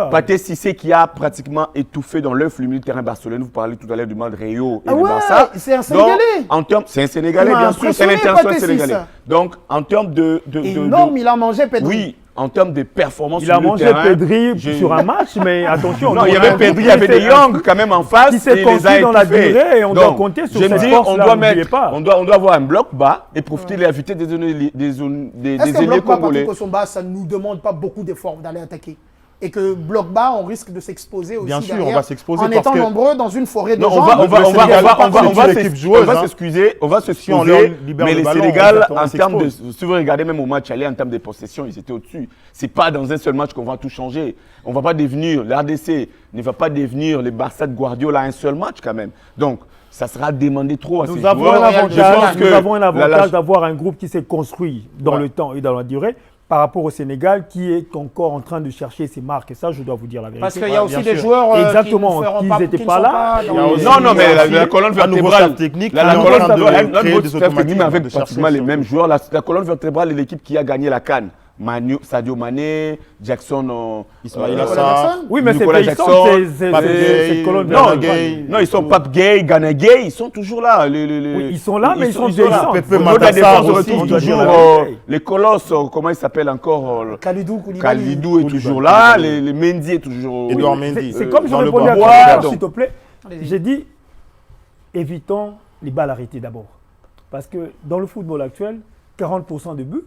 S8: Pathé Cissé qui a pratiquement étouffé dans l'œuf le milieu de terrain barcelonais. Vous parlez tout à l'heure du mal de Rayo et du Barça.
S1: C'est un Sénégalais.
S8: C'est un Sénégalais, bien sûr. C'est l'international sénégalais. Donc, en termes de...
S1: Énorme, il a mangé Pedri.
S8: Oui, en termes de performance
S7: il a mangé Pedri sur un match, mais attention.
S8: Non, il y avait Pedri, il y avait des Young quand même en face.
S7: Qui s'est construit dans la durée et on doit compter sur cette force-là, n'oubliez pas.
S8: On doit avoir un bloc bas et profiter de la vitesse des ailiers congolais.
S1: Est-ce qu'un bloc bas, Patrick Kosomba, ça ne nous demande pas beaucoup d'efforts d'aller attaquer? Et que bloc bas, on risque de s'exposer aussi.
S9: Bien sûr,
S1: derrière,
S9: on va s'exposer
S1: en étant nombreux dans une forêt de gens.
S8: On va s'excuser, mais le Sénégal, en termes de, si vous regardez même au match aller, en termes de possession, ils étaient au-dessus. C'est pas dans un seul match qu'on va tout changer. On va pas devenir, l'RDC ne va pas devenir les Barça de Guardiola un seul match quand même. Donc, ça sera demandé trop à ces joueurs.
S7: Nous avons un avantage d'avoir un groupe qui s'est construit dans le temps et dans la durée, par rapport au Sénégal qui est encore en train de chercher ses marques. Et ça, je dois vous dire la vérité.
S1: Parce qu'il y a aussi des joueurs qui
S7: n'étaient pas là.
S8: Non, mais la colonne vertébrale technique, avec pratiquement les mêmes joueurs. La colonne vertébrale est l'équipe qui a gagné la CAN. Sadio Mané, Jackson,
S9: Ismaïl Assar.
S7: Oui, mais c'est cette colonne vertébrale.
S8: Non, ils sont Pape Gueye, Gana Gueye, ils sont toujours là.
S7: Ils sont là, mais ils sont vieillissants.
S8: Les colosses, comment ils s'appellent encore?
S1: Kalidou
S8: est toujours là, les Mendy est toujours...
S9: Edouard Mendy.
S7: C'est comme je répondais à toi, s'il te plaît. J'ai dit, évitons les balles arrêtées d'abord. Parce que dans le football actuel, 40% de buts,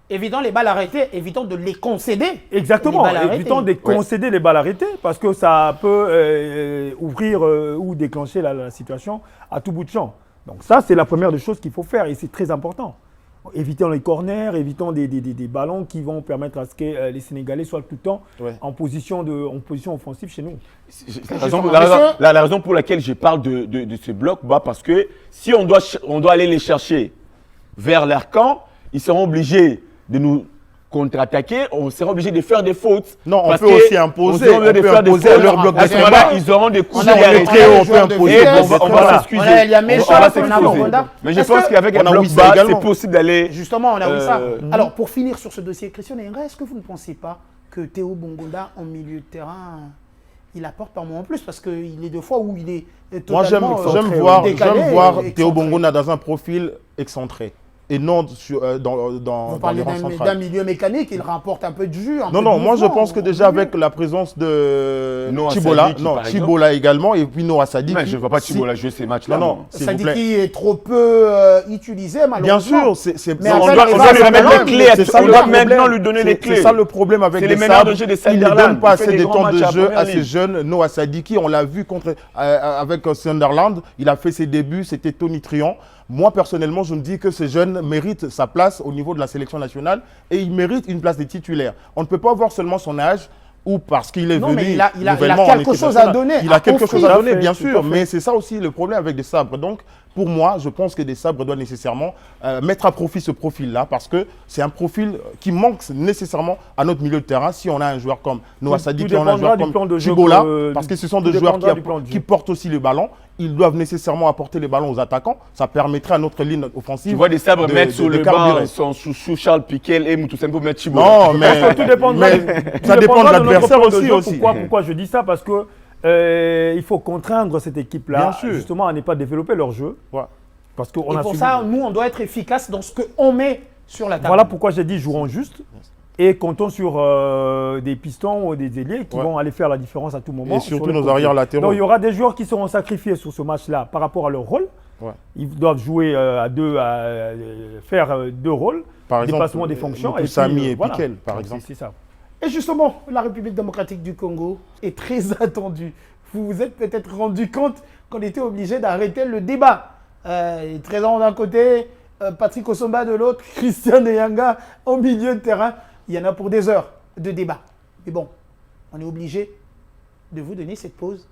S1: évitons les balles arrêtées, évitons de les concéder.
S7: Exactement, évitons de concéder les balles arrêtées parce que ça peut ouvrir ou déclencher la situation à tout bout de champ. Donc ça, c'est la première des choses qu'il faut faire et c'est très important. Évitons les corners, évitons des ballons qui vont permettre à ce que les Sénégalais soient tout le temps en position offensive chez nous.
S8: La raison pour laquelle je parle de ce bloc bas, parce que si on doit aller les chercher vers leur camp, ils seront obligés de nous contre-attaquer, on sera obligé de faire des fautes.
S9: Non, on peut aussi imposer.
S8: On peut imposer leur bloc. À ce moment-là, ils auront des coups
S9: on peut imposer.
S8: On va s'excuser.
S1: Il y a Mécha,
S8: mais je pense qu'avec un bloc bas, c'est possible d'aller...
S1: Justement, on a vu ça. Alors, pour finir sur ce dossier, Christian Enga, est-ce que vous ne pensez pas que Théo Bongonda, en milieu de terrain, il apporte par moment en plus? Parce qu'il est deux fois où il est totalement
S9: j'aime voir Théo Bongonda dans un profil excentré. Et non
S1: vous parlez d'un milieu mécanique, il rapporte un peu de jus.
S9: Non, moi je pense que déjà avec la présence de Chibola également, et puis Noah Sadiki.
S8: Mais je ne vois pas Chibola jouer ces matchs-là.
S9: Non,
S1: Sadiki est trop peu utilisé, malheureusement.
S9: Bien sûr,
S8: on doit maintenant lui donner les clés.
S9: C'est ça le problème avec les Sabres. Il ne donne pas assez de temps de jeu à ces jeunes. Noah Sadiki, on l'a vu avec Sunderland, il a fait ses débuts, c'était tonitruant. Moi, personnellement, je me dis que ce jeune mérite sa place au niveau de la sélection nationale et il mérite une place de titulaire. On ne peut pas voir seulement son âge ou parce qu'il est venu
S1: il a quelque chose à donner.
S9: Il a quelque chose à donner, bien sûr, mais c'est ça aussi le problème avec des Sabres. Donc, pour moi, je pense que Des Sabres doit nécessairement mettre à profit ce profil-là parce que c'est un profil qui manque nécessairement à notre milieu de terrain. Si on a un joueur comme Noah Sadiki, on a un joueur comme Chibola, parce que ce sont des joueurs qui portent aussi le ballon. Ils doivent nécessairement apporter les ballons aux attaquants. Ça permettrait à notre ligne offensive.
S8: Tu vois Des Sabres mettre sur le banc son chouchou Charles Piquel et Moutou Sempo mettre Chibola.
S9: Non, mais ça dépend de l'adversaire aussi.
S7: Pourquoi je dis ça? Parce que il faut contraindre cette équipe-là justement à ne pas développer leur jeu.
S9: Ouais.
S7: Parce que
S1: et pour ça, nous, on doit être efficace dans ce qu'on met sur la table.
S7: Voilà pourquoi j'ai dit jouons juste et comptons sur des pistons ou des ailiers qui vont aller faire la différence à tout moment.
S9: Et surtout nos arrières latéraux.
S7: Donc il y aura des joueurs qui seront sacrifiés sur ce match-là par rapport à leur rôle.
S9: Ouais.
S7: Ils doivent jouer faire deux rôles,
S9: par exemple,
S7: dépassement des fonctions.
S9: Et Sami et Piquel, par exemple.
S7: C'est ça.
S1: Et justement, la République démocratique du Congo est très attendue. Vous vous êtes peut-être rendu compte qu'on était obligé d'arrêter le débat. Trésor d'un côté, Patrick Osomba de l'autre, Christian Eyanga au milieu de terrain. Il y en a pour des heures de débat. Mais bon, on est obligé de vous donner cette pause.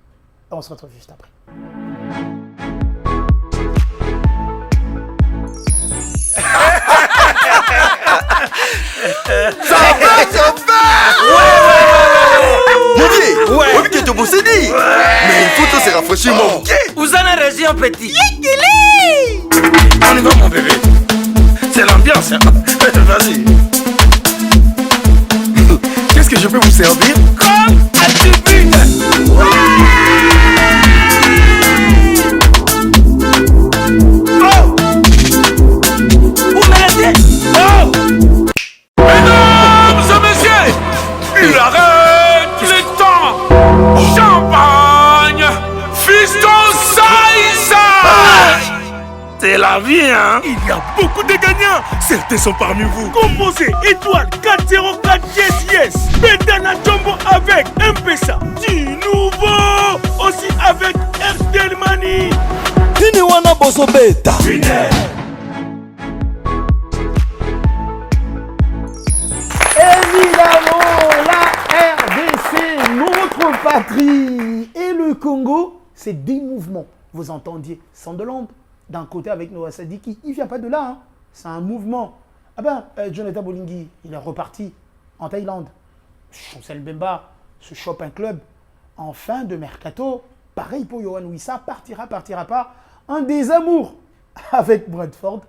S1: On se retrouve juste après.
S3: Ça ouais, que tu dit. Mais il faut se rafraîchir, mon pied.
S5: Vous en avez région petit.
S4: On y va, mon bébé. C'est l'ambiance, hein. Vas-y. Qu'est-ce que je peux vous servir? Comme à début. Oh!
S5: Vous m'arrêtez?
S4: Oh! Mesdames et messieurs, il arrête le temps. Champagne, fiston Saïsa. C'est la vie, hein? Il y a beaucoup de gagnants. Certains sont parmi vous. Composez étoile 404 yes. Bedana Jumbo avec M-Pesa. Du nouveau. Aussi avec RTL Money.
S5: Kini wana boso beta.
S1: Évidemment, la RDC, notre patrie. Et le Congo, c'est des mouvements. Vous entendiez Sandeland d'un côté avec Noah Sadiki. Il ne vient pas de là, hein. C'est un mouvement. Ah ben, Jonathan Bolingui, il est reparti en Thaïlande. Chancel Bemba se chope un club en fin de mercato. Pareil pour Yohan Wissa, partira pas. Un désamour avec Bradford.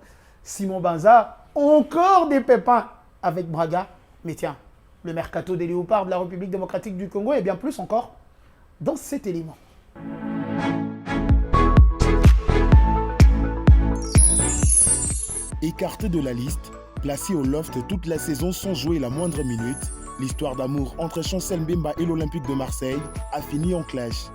S1: Simon Banza, encore des pépins avec Braga. Mais tiens, le mercato des Léopards de la République démocratique du Congo est bien plus encore dans cet élément.
S2: Écarté de la liste, placé au loft toute la saison sans jouer la moindre minute, l'histoire d'amour entre Chancel Mbemba et l'Olympique de Marseille a fini en clash.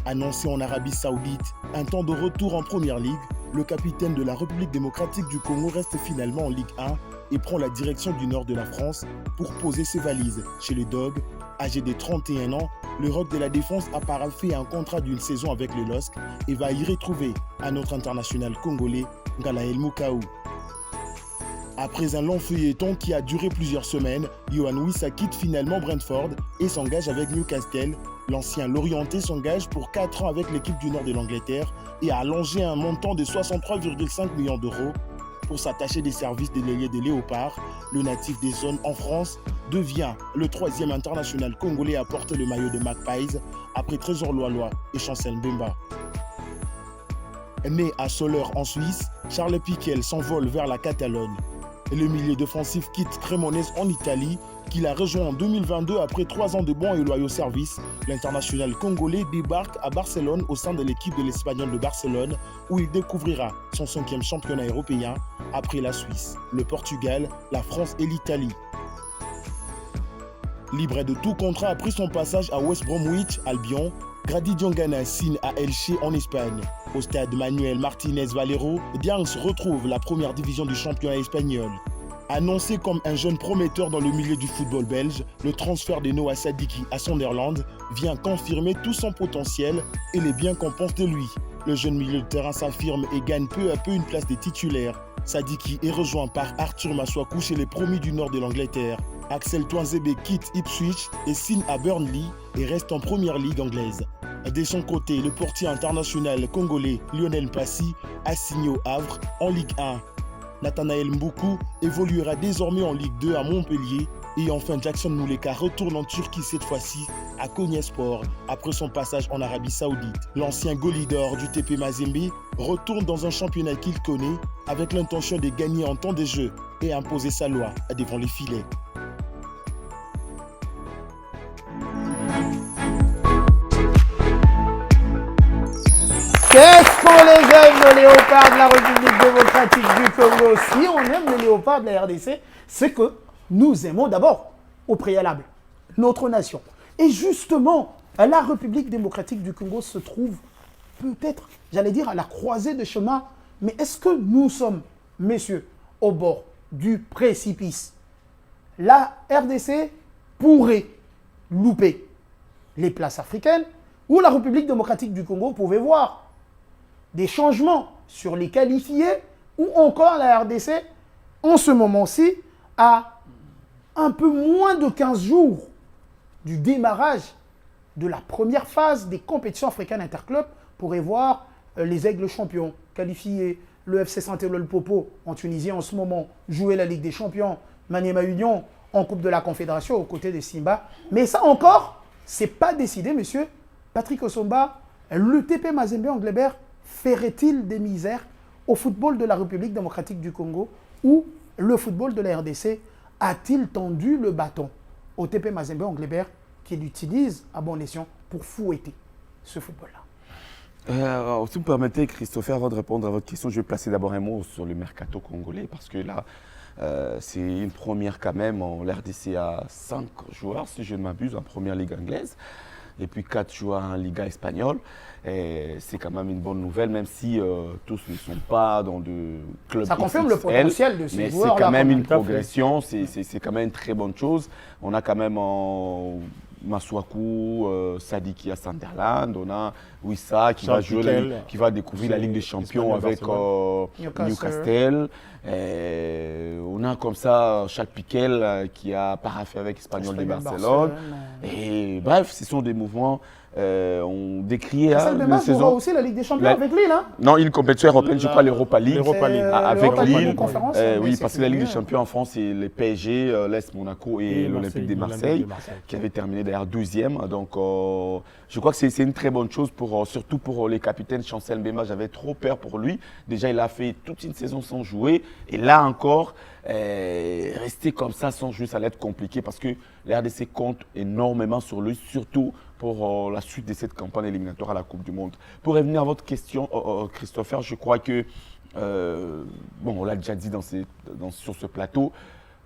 S2: Annoncé en Arabie Saoudite, un temps de retour en Première Ligue, le capitaine de la République démocratique du Congo reste finalement en Ligue 1 et prend la direction du nord de la France pour poser ses valises. Chez les Dogs, âgé de 31 ans, le Rock de la Défense a paraphé un contrat d'une saison avec le LOSC et va y retrouver un autre international congolais, Ngalael Mokaou. Après un long feuilleton qui a duré plusieurs semaines, Yohan Wissa quitte finalement Brentford et s'engage avec Newcastle. L'ancien Lorientais s'engage pour 4 ans avec l'équipe du nord de l'Angleterre et a allongé un montant de 63,5 millions d'euros. Pour s'attacher des services des l'ailier des Léopards, le natif des zones en France devient le 3e international congolais à porter le maillot des Magpies après Trésor Loaloa et Chancel Mbemba. Né à Soleure en Suisse, Charles Piquel s'envole vers la Catalogne. Le milieu défensif quitte Cremonese en Italie, qu'il a rejoint en 2022 après 3 ans de bons et loyaux services. L'international congolais débarque à Barcelone au sein de l'équipe de l'Espagnol de Barcelone, où il découvrira son 5e championnat européen après la Suisse, le Portugal, la France et l'Italie. Libre de tout contrat après son passage à West Bromwich Albion, Grady Diangana signe à Elche en Espagne. Au stade Manuel Martinez Valero, Diangs retrouve la première division du championnat espagnol. Annoncé comme un jeune prometteur dans le milieu du football belge, le transfert de Noah Sadiki à Sunderland vient confirmer tout son potentiel et les biens qu'on pense de lui. Le jeune milieu de terrain s'affirme et gagne peu à peu une place de titulaire. Sadiki est rejoint par Arthur Masuaku chez les promus du nord de l'Angleterre. Axel Twanzebe quitte Ipswich et signe à Burnley et reste en première ligue anglaise. De son côté, le portier international congolais Lionel Mpassi a signé au Havre en Ligue 1. Nathanaël Mboukou évoluera désormais en Ligue 2 à Montpellier. Et enfin, Jackson Mouleka retourne en Turquie cette fois-ci à Konyaspor après son passage en Arabie Saoudite. L'ancien goal leader du TP Mazembe retourne dans un championnat qu'il connaît avec l'intention de gagner en temps de jeu et imposer sa loi devant les filets.
S1: Qu'est-ce qu'on les aime, nos léopards de la République démocratique du Congo? Si on aime les léopards de la RDC, c'est que nous aimons d'abord, au préalable, notre nation. Et justement, la République démocratique du Congo se trouve peut-être, j'allais dire, à la croisée de chemin. Mais est-ce que nous sommes, messieurs, au bord du précipice? La RDC pourrait louper les places africaines ou la République démocratique du Congo pouvait voir des changements sur les qualifiés ou encore la RDC, en ce moment-ci, à un peu moins de 15 jours du démarrage de la première phase des compétitions africaines interclubs pourrait voir les Aigles champions qualifiés, le FC Saint-Éloi-le-Popo en Tunisie en ce moment, jouer la Ligue des champions, Maniema Union en Coupe de la Confédération aux côtés des Simba. Mais ça encore, c'est pas décidé, monsieur. Patrick Osomba, le TP Mazembe Anglebert ferait-il des misères au football de la République démocratique du Congo ou le football de la RDC a-t-il tendu le bâton au TP Mazembe Anglebert qui l'utilise à bon escient pour fouetter ce football-là?
S8: Si vous me permettez, Christopher, avant de répondre à votre question, je vais placer d'abord un mot sur le mercato congolais parce que là, c'est une première quand même. En l'RDC a 5 joueurs, si je ne m'abuse, en première ligue anglaise. Et puis 4 joueurs en Liga espagnole. C'est quand même une bonne nouvelle, même si tous ne sont pas dans de clubs.
S1: Ça confirme le potentiel de ces joueurs-là.
S8: Mais c'est quand même une progression, c'est quand même une très bonne chose. On a quand même en Masuaku, Sadiki à Sunderland, on a Wissa qui va jouer qui va découvrir la Ligue des Champions avec Newcastle. On a comme ça Charles Piquel qui a paraffé avec Espanyol de Barcelone. Et bref, ce sont des mouvements. On décrit
S1: une saison aussi la Ligue des Champions avec Lille, hein?
S8: Non, une compétition européenne, je crois l'Europa League. Avec Lille. Oui, parce que la Ligue des Champions en France, c'est les PSG, l'Est Monaco et l'Olympique de Marseille, qui avait terminé d'ailleurs 12e. Donc, je crois que c'est une très bonne chose, surtout pour les capitaines. Chancel Mbemba, j'avais trop peur pour lui. Déjà, il a fait toute une saison sans jouer. Et là encore, rester comme ça sans jouer, ça allait être compliqué parce que la RDC compte énormément sur lui, surtout pour la suite de cette campagne éliminatoire à la Coupe du Monde. Pour revenir à votre question, Christopher, je crois que, on l'a déjà dit sur ce plateau,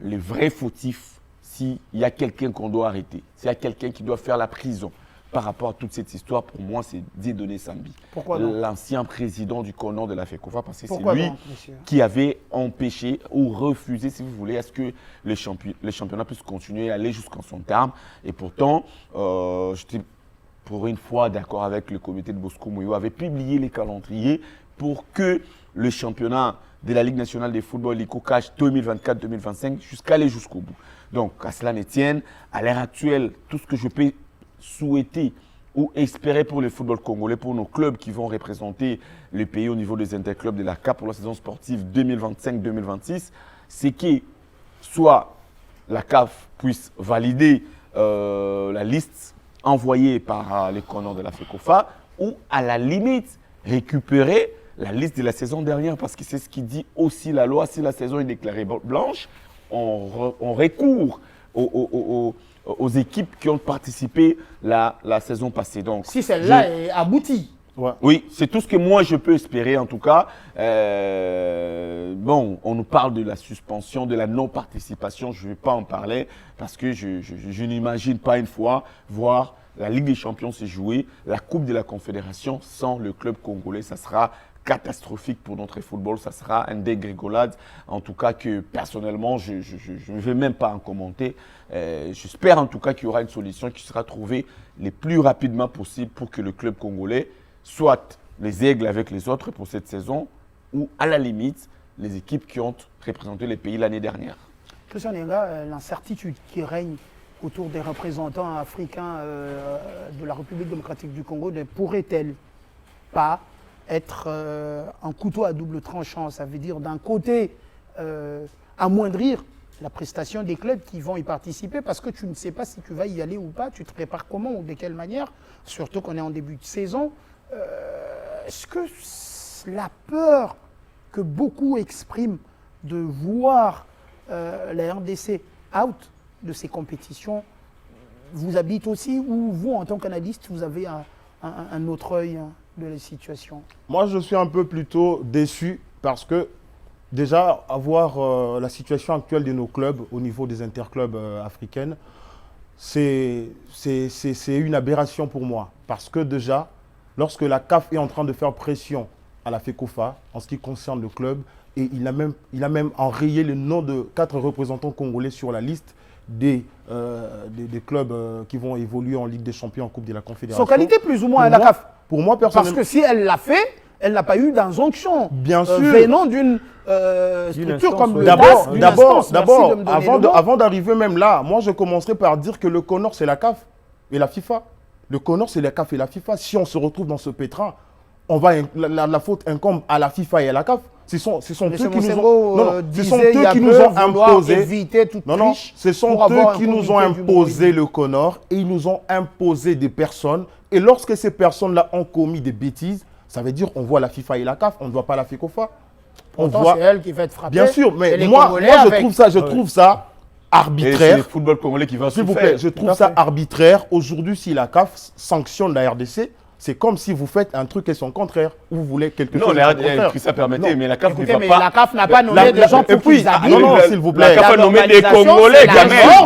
S8: les vrais fautifs, s'il y a quelqu'un qu'on doit arrêter, s'il y a quelqu'un qui doit faire la prison par rapport à toute cette histoire, pour moi, c'est Dieudonné Sambi. Pourquoi l'ancien président du CONOR de la FECOFA, parce que c'est lui qui avait empêché ou refusé, si vous voulez, à ce que le championnat puisse continuer à aller jusqu'en son terme. Et pourtant, j'étais pour une fois d'accord avec le comité de Bosco Mouyo, avait publié les calendriers pour que le championnat de la Ligue nationale de football, l'ICOCACH 2024-2025, aller jusqu'au bout. Donc, à cela ne tienne, à l'heure actuelle, tout ce que je peux souhaiter ou espérer pour le football congolais, pour nos clubs qui vont représenter le pays au niveau des interclubs de la CAF pour la saison sportive 2025-2026, c'est que soit la CAF puisse valider la liste envoyée par les CONOR de la FECOFA ou à la limite récupérer la liste de la saison dernière parce que c'est ce qui dit aussi la loi. Si la saison est déclarée blanche, on recourt aux équipes qui ont participé la saison passée. Donc,
S1: si celle-là est aboutie.
S8: Ouais. Oui, c'est tout ce que moi je peux espérer en tout cas. On nous parle de la suspension, de la non-participation. Je ne vais pas en parler parce que je n'imagine pas une fois voir la Ligue des Champions se jouer, la Coupe de la Confédération sans le club congolais. Ça sera catastrophique pour notre football, ça sera un dégrégolade. En tout cas que personnellement, je ne vais même pas en commenter. J'espère en tout cas qu'il y aura une solution qui sera trouvée le plus rapidement possible pour que le club congolais soit les Aigles avec les autres pour cette saison ou à la limite les équipes qui ont représenté les pays l'année dernière.
S1: Christian Nenga, l'incertitude qui règne autour des représentants africains de la République démocratique du Congo ne pourrait-elle pas être un couteau à double tranchant? Ça veut dire d'un côté amoindrir la prestation des clubs qui vont y participer parce que tu ne sais pas si tu vas y aller ou pas, tu te prépares comment ou de quelle manière, surtout qu'on est en début de saison. Est-ce que la peur que beaucoup expriment de voir la RDC out de ces compétitions vous habite aussi, ou vous, en tant qu'analyste, vous avez un autre œil de la situation?
S9: Moi, je suis un peu plutôt déçu parce que déjà, avoir la situation actuelle de nos clubs au niveau des interclubs africaines, c'est une aberration pour moi. Parce que déjà, lorsque la CAF est en train de faire pression à la FECOFA en ce qui concerne le club, et il a même enrayé le nom de 4 représentants congolais sur la liste des clubs qui vont évoluer en Ligue des Champions, en Coupe de la Confédération.
S1: Son qualité plus ou moins à la CAF?
S9: Pour moi, personnellement.
S1: Parce que si elle l'a fait, elle n'a pas eu d'injonction.
S9: Bien sûr.
S1: Venant d'une structure comme le
S9: D'abord,
S1: DAS.
S9: avant d'arriver même là, moi je commencerai par dire que le CONOR c'est la CAF et la FIFA. Le CONOR c'est la CAF et la FIFA. Si on se retrouve dans ce pétrin, la faute incombe à la FIFA et à la CAF. Ce sont eux qui nous ont imposé. Ce sont eux qui nous ont imposé le CONOR et ils nous ont imposé des personnes. Et lorsque ces personnes-là ont commis des bêtises, ça veut dire qu'on voit la FIFA et la CAF, on ne voit pas la FECOFA.
S1: C'est elle qui va être frappée.
S9: Bien sûr, mais moi je trouve ça arbitraire.
S8: C'est le football congolais qui va se faire.
S9: S'il vous plaît, je trouve ça arbitraire. Aujourd'hui, si la CAF sanctionne la RDC, c'est comme si vous faites un truc et son contraire. Vous voulez quelque chose de contraire.
S8: Ça permettait, mais la CAF ne va
S1: mais
S8: pas.
S1: la CAF n'a pas nommé des gens pour qu'ils habitent.
S9: Non, s'il vous plaît.
S8: La CAF a nommé des Congolais,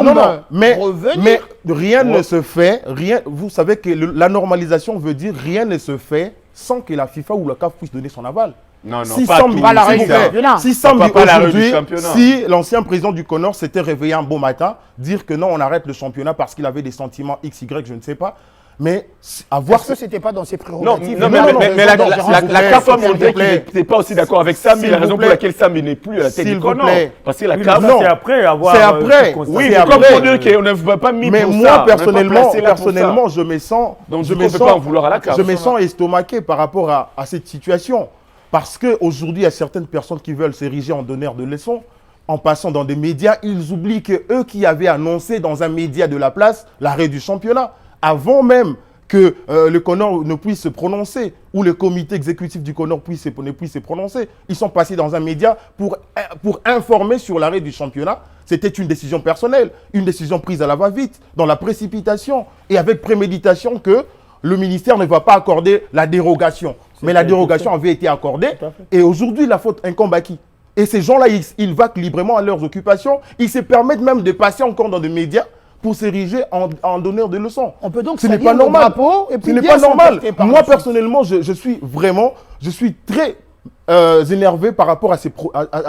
S9: Non, mais rien ne se fait. Vous savez que la normalisation veut dire rien ne se fait sans que la FIFA ou la CAF puisse donner son aval.
S8: Non,
S9: si
S8: pas
S9: Sambi,
S1: la rue du championnat.
S9: Si Sambi aujourd'hui,
S8: championnat.
S9: si l'ancien président du CONOR s'était réveillé un beau matin, dire que non, on arrête le championnat parce qu'il avait des sentiments XY, je ne sais pas. Mais avoir
S1: Est-ce que c'était pas dans ses prérogatives?
S8: Non, mais la CAF a montré qu'il n'était pas aussi d'accord avec Sam, mais la raison pour laquelle Sam n'est plus à la tête du CONOR. Parce que la CAF,
S7: c'est après avoir.
S9: C'est après.
S8: Oui, mais comme pour dire qu'on ne va pas mis
S9: mais
S8: pour
S9: moi,
S8: ça.
S9: personnellement, je me sens.
S8: Donc, je ne peux pas en vouloir à la CAF.
S9: Je me sens estomaqué par rapport à cette situation. Parce qu'aujourd'hui, il y a certaines personnes qui veulent s'ériger en donneurs de leçons. En passant dans des médias, ils oublient qu'eux qui avaient annoncé dans un média de la place l'arrêt du championnat, avant même que le CONOR ne puisse se prononcer, ou le comité exécutif du CONOR ne puisse se prononcer. Ils sont passés dans un média pour informer sur l'arrêt du championnat. C'était une décision personnelle, une décision prise à la va-vite, dans la précipitation, et avec préméditation que le ministère ne va pas accorder la dérogation. Mais la dérogation avait été accordée, et aujourd'hui, la faute incombe à qui? Et ces gens-là, ils vaquent librement à leurs occupations. Ils se permettent même de passer encore dans des médias pour s'ériger en donneur de leçons.
S1: On peut donc
S9: ce n'est pas normal. Ce n'est pas normal. Moi, personnellement, je suis très énervé par rapport à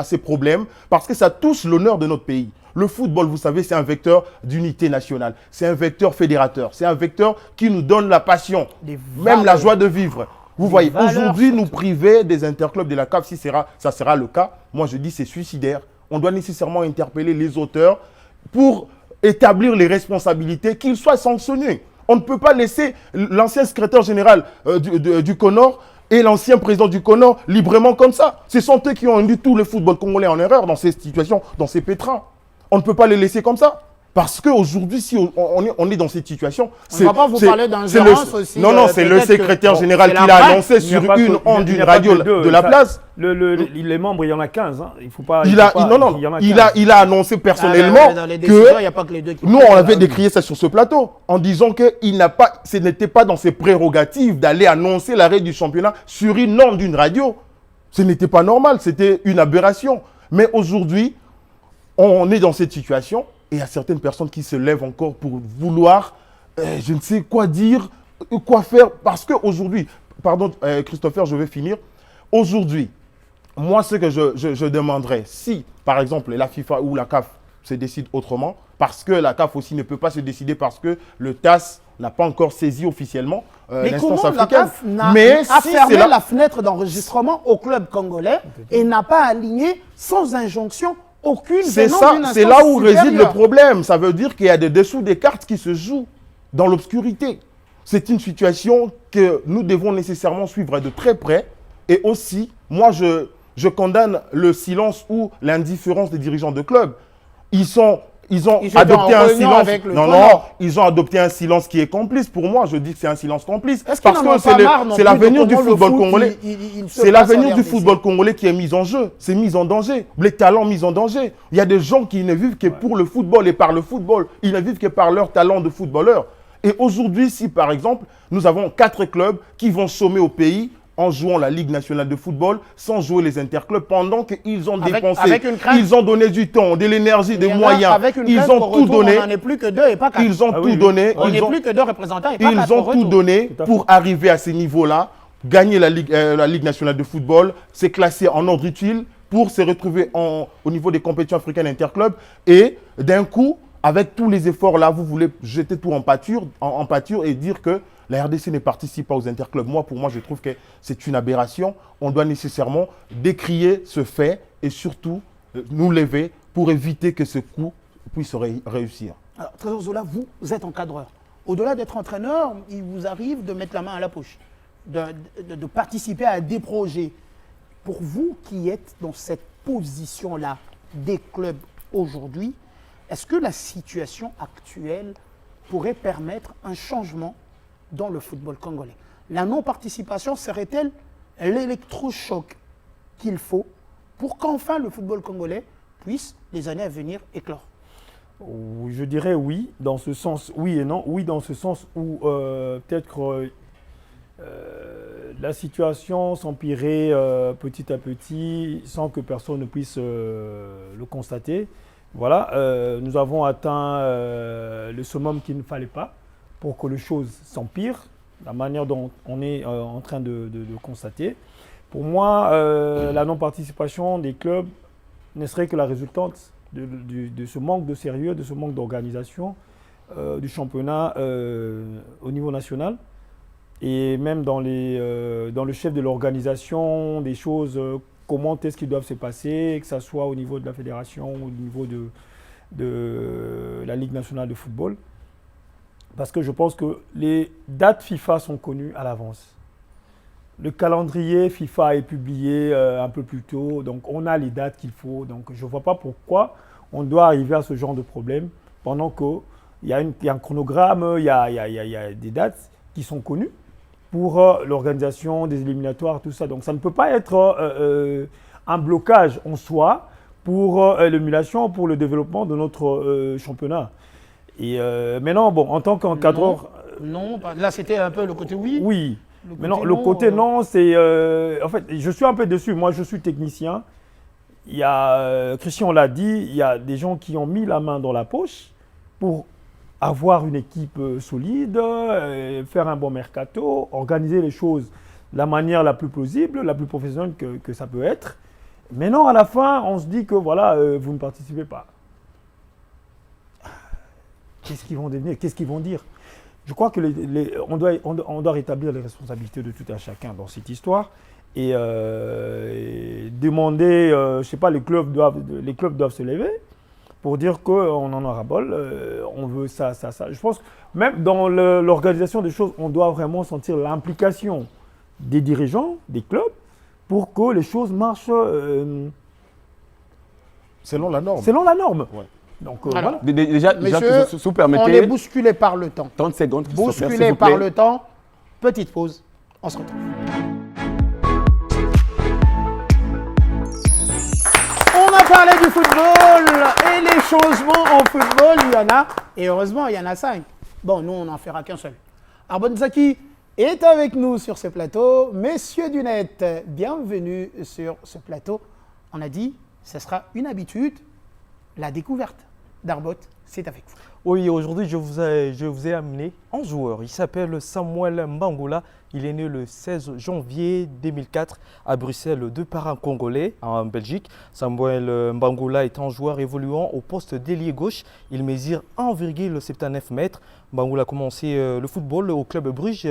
S9: ces problèmes parce que ça touche l'honneur de notre pays. Le football, vous savez, c'est un vecteur d'unité nationale. C'est un vecteur fédérateur. C'est un vecteur qui nous donne la passion, même la joie de vivre. Vous voyez, aujourd'hui, nous priver des interclubs de la CAF, si ça sera le cas, moi je dis c'est suicidaire. On doit nécessairement interpeller les auteurs pour établir les responsabilités, qu'ils soient sanctionnés. On ne peut pas laisser l'ancien secrétaire général du CONOR et l'ancien président du CONOR librement comme ça. Ce sont eux qui ont induit tout le football congolais en erreur dans ces situations, dans ces pétrins. On ne peut pas les laisser comme ça. Parce qu'aujourd'hui, si on est dans cette situation,
S1: on ne va pas vous parler d'ingérence aussi.
S9: Non, c'est le secrétaire général qui l'a annoncé sur une onde d'une radio de la place.
S7: Les membres, il y en a 15. Hein. Il faut pas.
S9: Il a annoncé personnellement que nous, on avait décrié ça sur ce plateau en disant que ce n'était pas dans ses prérogatives d'aller annoncer l'arrêt du championnat sur une onde d'une radio. Ce n'était pas normal, c'était une aberration. Mais aujourd'hui, on est dans cette situation. Et il y a certaines personnes qui se lèvent encore pour vouloir, je ne sais quoi dire, quoi faire. Parce qu'aujourd'hui, pardon Christopher, je vais finir. Aujourd'hui, moi ce que je demanderais, si par exemple la FIFA ou la CAF se décident autrement, parce que la CAF aussi ne peut pas se décider parce que le TAS n'a pas encore saisi officiellement l'instance africaine.
S1: Mais a fermé la fenêtre d'enregistrement au club congolais et n'a pas aligné sans injonction aucune
S9: C'est
S1: venant
S9: ça,
S1: d'une
S9: c'est
S1: instance
S9: là où réside le
S1: supérieure.
S9: problème. Ça veut dire qu'il y a des dessous des cartes qui se jouent dans l'obscurité. C'est une situation que nous devons nécessairement suivre de très près. Et aussi, moi, je condamne le silence ou l'indifférence des dirigeants de club. Ils ont
S1: étaient
S9: adopté
S1: en
S9: un
S1: réunion
S9: silence.
S1: avec le
S9: Non,
S1: Nord.
S9: ils ont adopté un silence qui est complice. Pour moi, je dis que c'est un silence complice.
S1: Est-ce qu'ils
S9: Parce
S1: n'en ont
S9: que
S1: pas marre non
S9: c'est
S1: plus
S9: l'avenir
S1: de
S9: du
S1: comment le
S9: football
S1: foot,
S9: congolais.
S1: il se
S9: C'est
S1: passe
S9: l'avenir
S1: en
S9: du
S1: RDC.
S9: football congolais qui est mis en jeu. C'est mis en danger. Les talents mis en danger. Il y a des gens qui ne vivent que pour le football et par le football. Ils ne vivent que par leur talent de footballeur. Et aujourd'hui, si par exemple, nous avons 4 clubs qui vont chômer au pays en jouant la Ligue nationale de football sans jouer les interclubs pendant qu'ils ont dépensé,
S1: avec une crainte.
S9: ils ont donné du temps, de l'énergie, des
S1: Il y en a
S9: moyens,
S1: avec une
S9: ils
S1: crainte
S9: ont
S1: qu'au
S9: tout
S1: retour,
S9: donné,
S1: On n'en est plus que 2 et pas 4.
S9: ils ont
S7: Ah
S9: tout
S7: oui,
S9: donné,
S1: On n'est
S9: ils ont,
S1: plus que 2 représentants et pas 4
S9: ils ont tout donné
S7: Tout à
S9: pour arriver à ces niveaux-là, gagner la Ligue nationale de football, se classer en ordre utile pour se retrouver au niveau des compétitions africaines interclubs et d'un coup, avec tous les efforts là, vous voulez jeter tout en pâture et dire que la RDC ne participe pas aux interclubs. Pour moi, je trouve que c'est une aberration. On doit nécessairement décrier ce fait et surtout nous lever pour éviter que ce coup puisse réussir.
S1: Alors, Trésor Zola, vous êtes encadreur. Au-delà d'être entraîneur, il vous arrive de mettre la main à la poche, de participer à des projets. Pour vous qui êtes dans cette position-là des clubs aujourd'hui, est-ce que la situation actuelle pourrait permettre un changement dans le football congolais? La non-participation serait-elle l'électrochoc qu'il faut pour qu'enfin le football congolais puisse, les années à venir, éclore?
S7: Je dirais oui, dans ce sens, oui et non. Oui, dans ce sens où peut-être que la situation s'empirait petit à petit sans que personne ne puisse le constater. Voilà, nous avons atteint le summum qu'il ne fallait pas pour que les choses s'empirent, la manière dont on est en train de constater. Pour moi, la non-participation des clubs ne serait que la résultante de ce manque de sérieux, de ce manque d'organisation du championnat au niveau national. Et même dans le chef de l'organisation, des choses, comment est-ce qu'ils doivent se passer, que ce soit au niveau de la fédération ou au niveau de la Ligue nationale de football. Parce que je pense que les dates FIFA sont connues à l'avance. Le calendrier FIFA est publié un peu plus tôt, donc on a les dates qu'il faut. Donc je ne vois pas pourquoi on doit arriver à ce genre de problème pendant qu'il y a un chronogramme, il y a des dates qui sont connues pour l'organisation des éliminatoires, tout ça. Donc ça ne peut pas être un blocage en soi pour l'émulation, pour le développement de notre championnat. Et maintenant, bon, en tant qu'encadreur...
S1: Non, là c'était un peu le côté oui.
S7: Oui, mais non, le côté non, c'est... en fait, je suis un peu déçu. Moi, je suis technicien. Il y a, Christian l'a dit, il y a des gens qui ont mis la main dans la poche pour avoir une équipe solide, faire un bon mercato, organiser les choses de la manière la plus plausible, la plus professionnelle que ça peut être. Mais non, à la fin, on se dit que voilà, vous ne participez pas. Qu'est-ce qu'ils vont devenir? Qu'est-ce qu'ils vont dire? Je crois que on doit rétablir les responsabilités de tout un chacun dans cette histoire et demander, je ne sais pas, les clubs doivent se lever pour dire qu'on en aura bol, on veut ça, ça, ça. Je pense que même dans l'organisation des choses, on doit vraiment sentir l'implication des dirigeants, des clubs, pour que les choses marchent
S9: selon la norme.
S7: Selon la norme.
S9: Ouais.
S7: Donc,
S1: Alors,
S7: voilà.
S8: Déjà,
S1: messieurs,
S8: si vous
S1: on
S8: permettez,
S1: est bousculé par le temps.
S8: 30 secondes. Christopher, s'il
S1: Bousculé
S8: vous
S1: par
S8: plaît.
S1: le temps. Petite pause. On se retrouve. On a parlé du football et les changements en football, il y en a. Et heureusement, il y en a 5. Bon, nous, on n'en fera qu'un seul. Arbon Zaki est avec nous sur ce plateau. Messieurs du net, bienvenue sur ce plateau. On a dit, ce sera une habitude, la découverte d'Arbot, c'est avec vous.
S10: Oui, aujourd'hui, je vous ai amené un joueur. Il s'appelle Samuel Mbangula. Il est né le 16 janvier 2004 à Bruxelles, de parents congolais en Belgique. Samuel Mbangula est un joueur évoluant au poste d'ailier gauche. Il mesure 1,79 m. Mbangula a commencé le football au club Bruges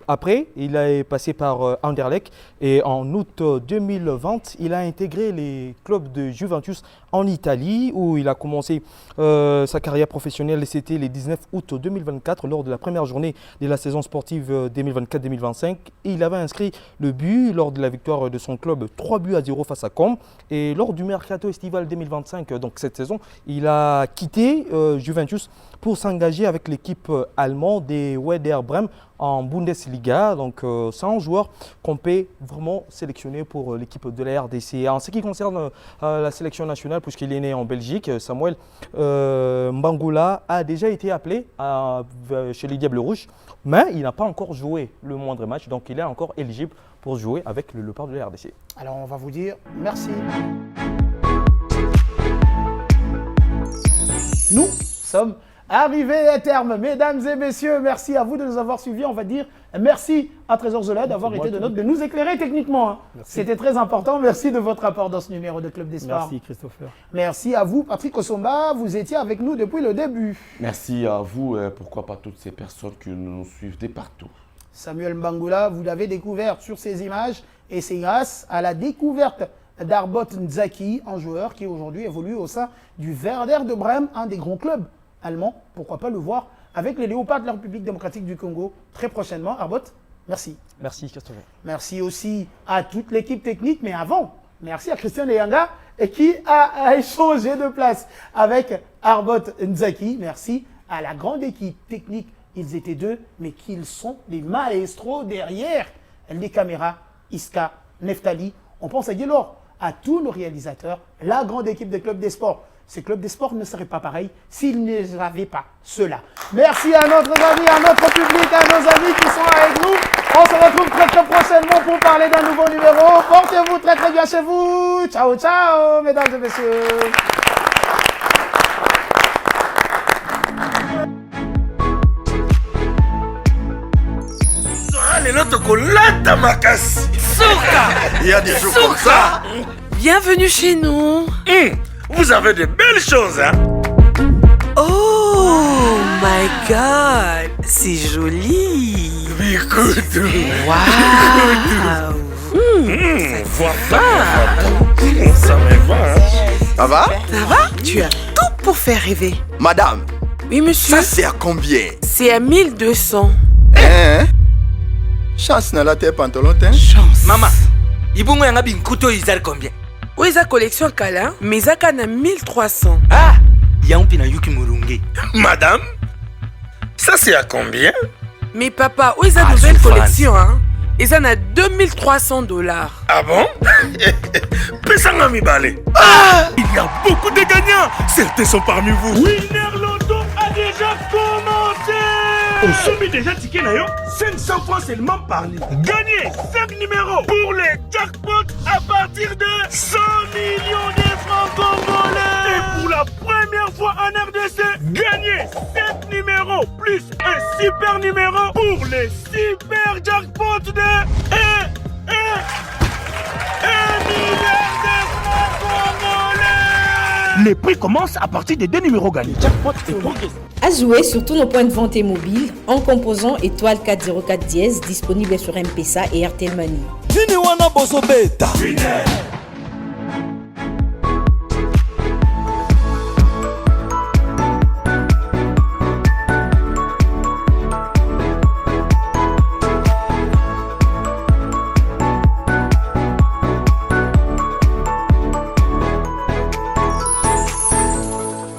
S10: Après, il est passé par Anderlecht et en août 2020, il a intégré les clubs de Juventus en Italie où il a commencé sa carrière professionnelle. C'était le 19 août 2024 lors de la première journée de la saison sportive 2024-2025. Il avait inscrit le but lors de la victoire de son club 3-0 face à Caen. Et lors du mercato estival 2025, donc cette saison, il a quitté Juventus pour s'engager avec l'équipe allemande des Werder Bremen en Bundesliga. Donc c'est un joueur qu'on peut vraiment sélectionner pour l'équipe de la RDC. En ce qui concerne la sélection nationale, puisqu'il est né en Belgique, Samuel Mbangula a déjà été appelé chez les Diables Rouges, mais il n'a pas encore joué le moindre match, donc il est encore éligible pour jouer avec le Léopard de la RDC.
S1: Alors on va vous dire merci. Nous sommes arrivés à terme, mesdames et messieurs. Merci à vous de nous avoir suivis. On va dire merci à Trésor Zola d'avoir été de notre, de nous éclairer techniquement. C'était très important. Merci de votre apport dans ce numéro de Club des Sports.
S7: Merci Christopher.
S1: Merci à vous, Patrick Osomba. Vous étiez avec nous depuis le début.
S8: Merci à vous, pourquoi pas toutes ces personnes qui nous suivent de partout.
S1: Samuel Mbangula, vous l'avez découvert sur ces images et c'est grâce à la découverte d'Arbot Nzaki, un joueur qui aujourd'hui évolue au sein du Werder de Brême, un des grands clubs allemands. Pourquoi pas le voir avec les Léopards de la République démocratique du Congo très prochainement. Arbot, merci.
S10: Merci Christopher.
S1: Merci aussi à toute l'équipe technique, mais avant, merci à Christian Leyanga qui a échangé de place avec Arbot Nzaki. Merci à la grande équipe technique. Ils étaient deux, mais qu'ils sont des maestros derrière les caméras. Iska, Neftali, on pense à Guélor, à tous nos réalisateurs, la grande équipe des clubs des sports. Ces clubs des sports ne seraient pas pareils s'ils n'avaient pas cela. Merci à notre amis, à notre public, à nos amis qui sont avec nous. On se retrouve très très prochainement pour parler d'un nouveau numéro. Portez-vous très très bien chez vous. Ciao, ciao, mesdames et messieurs.
S3: Il y a des jours comme ça.
S11: Bienvenue chez nous.
S4: Vous avez de belles choses, hein?
S11: Oh my God, c'est joli.
S4: Écoute.
S11: Waouh.
S4: Ça me va, hein?
S3: Ça va?
S11: Ça va? Tu as tout pour faire rêver.
S3: Madame,
S11: Oui, monsieur.
S3: ça c'est à combien?
S11: C'est à 1200.
S3: Hein? Chance dans la tête pantalon, hein?
S11: Chance.
S5: Maman, ibungo yanga binkuto izali combien?
S11: Oui, sa collection Kala, mais ça a 1300.
S5: Ah, yampi na yuki murungi.
S4: Madame, ça c'est à combien?
S11: Mais papa, où est sa nouvelle collection, hein? Et ça a $2300.
S4: Ah bon? Pesanga Mibale. Il y a beaucoup de gagnants. Certains sont parmi vous. Winner Lotto a déjà commencé. Au sommet déjà ticket nayo, 500 francs seulement par litre. Gagnez 5 numéros pour les jackpots à partir de 100 millions de francs congolais. Et pour la première fois en RDC, gagnez 7 numéros plus un super numéro pour les super jackpots de 1 milliard de francs congolais. Les prix commencent à partir de 2 numéros gagnés. Jackpot et progrès.
S6: À jouer sur tous nos points de vente et mobiles en composant étoile 404 dièse disponible sur M-Pesa et RTL Money.
S5: Nini wana bozo beta.
S4: Winner.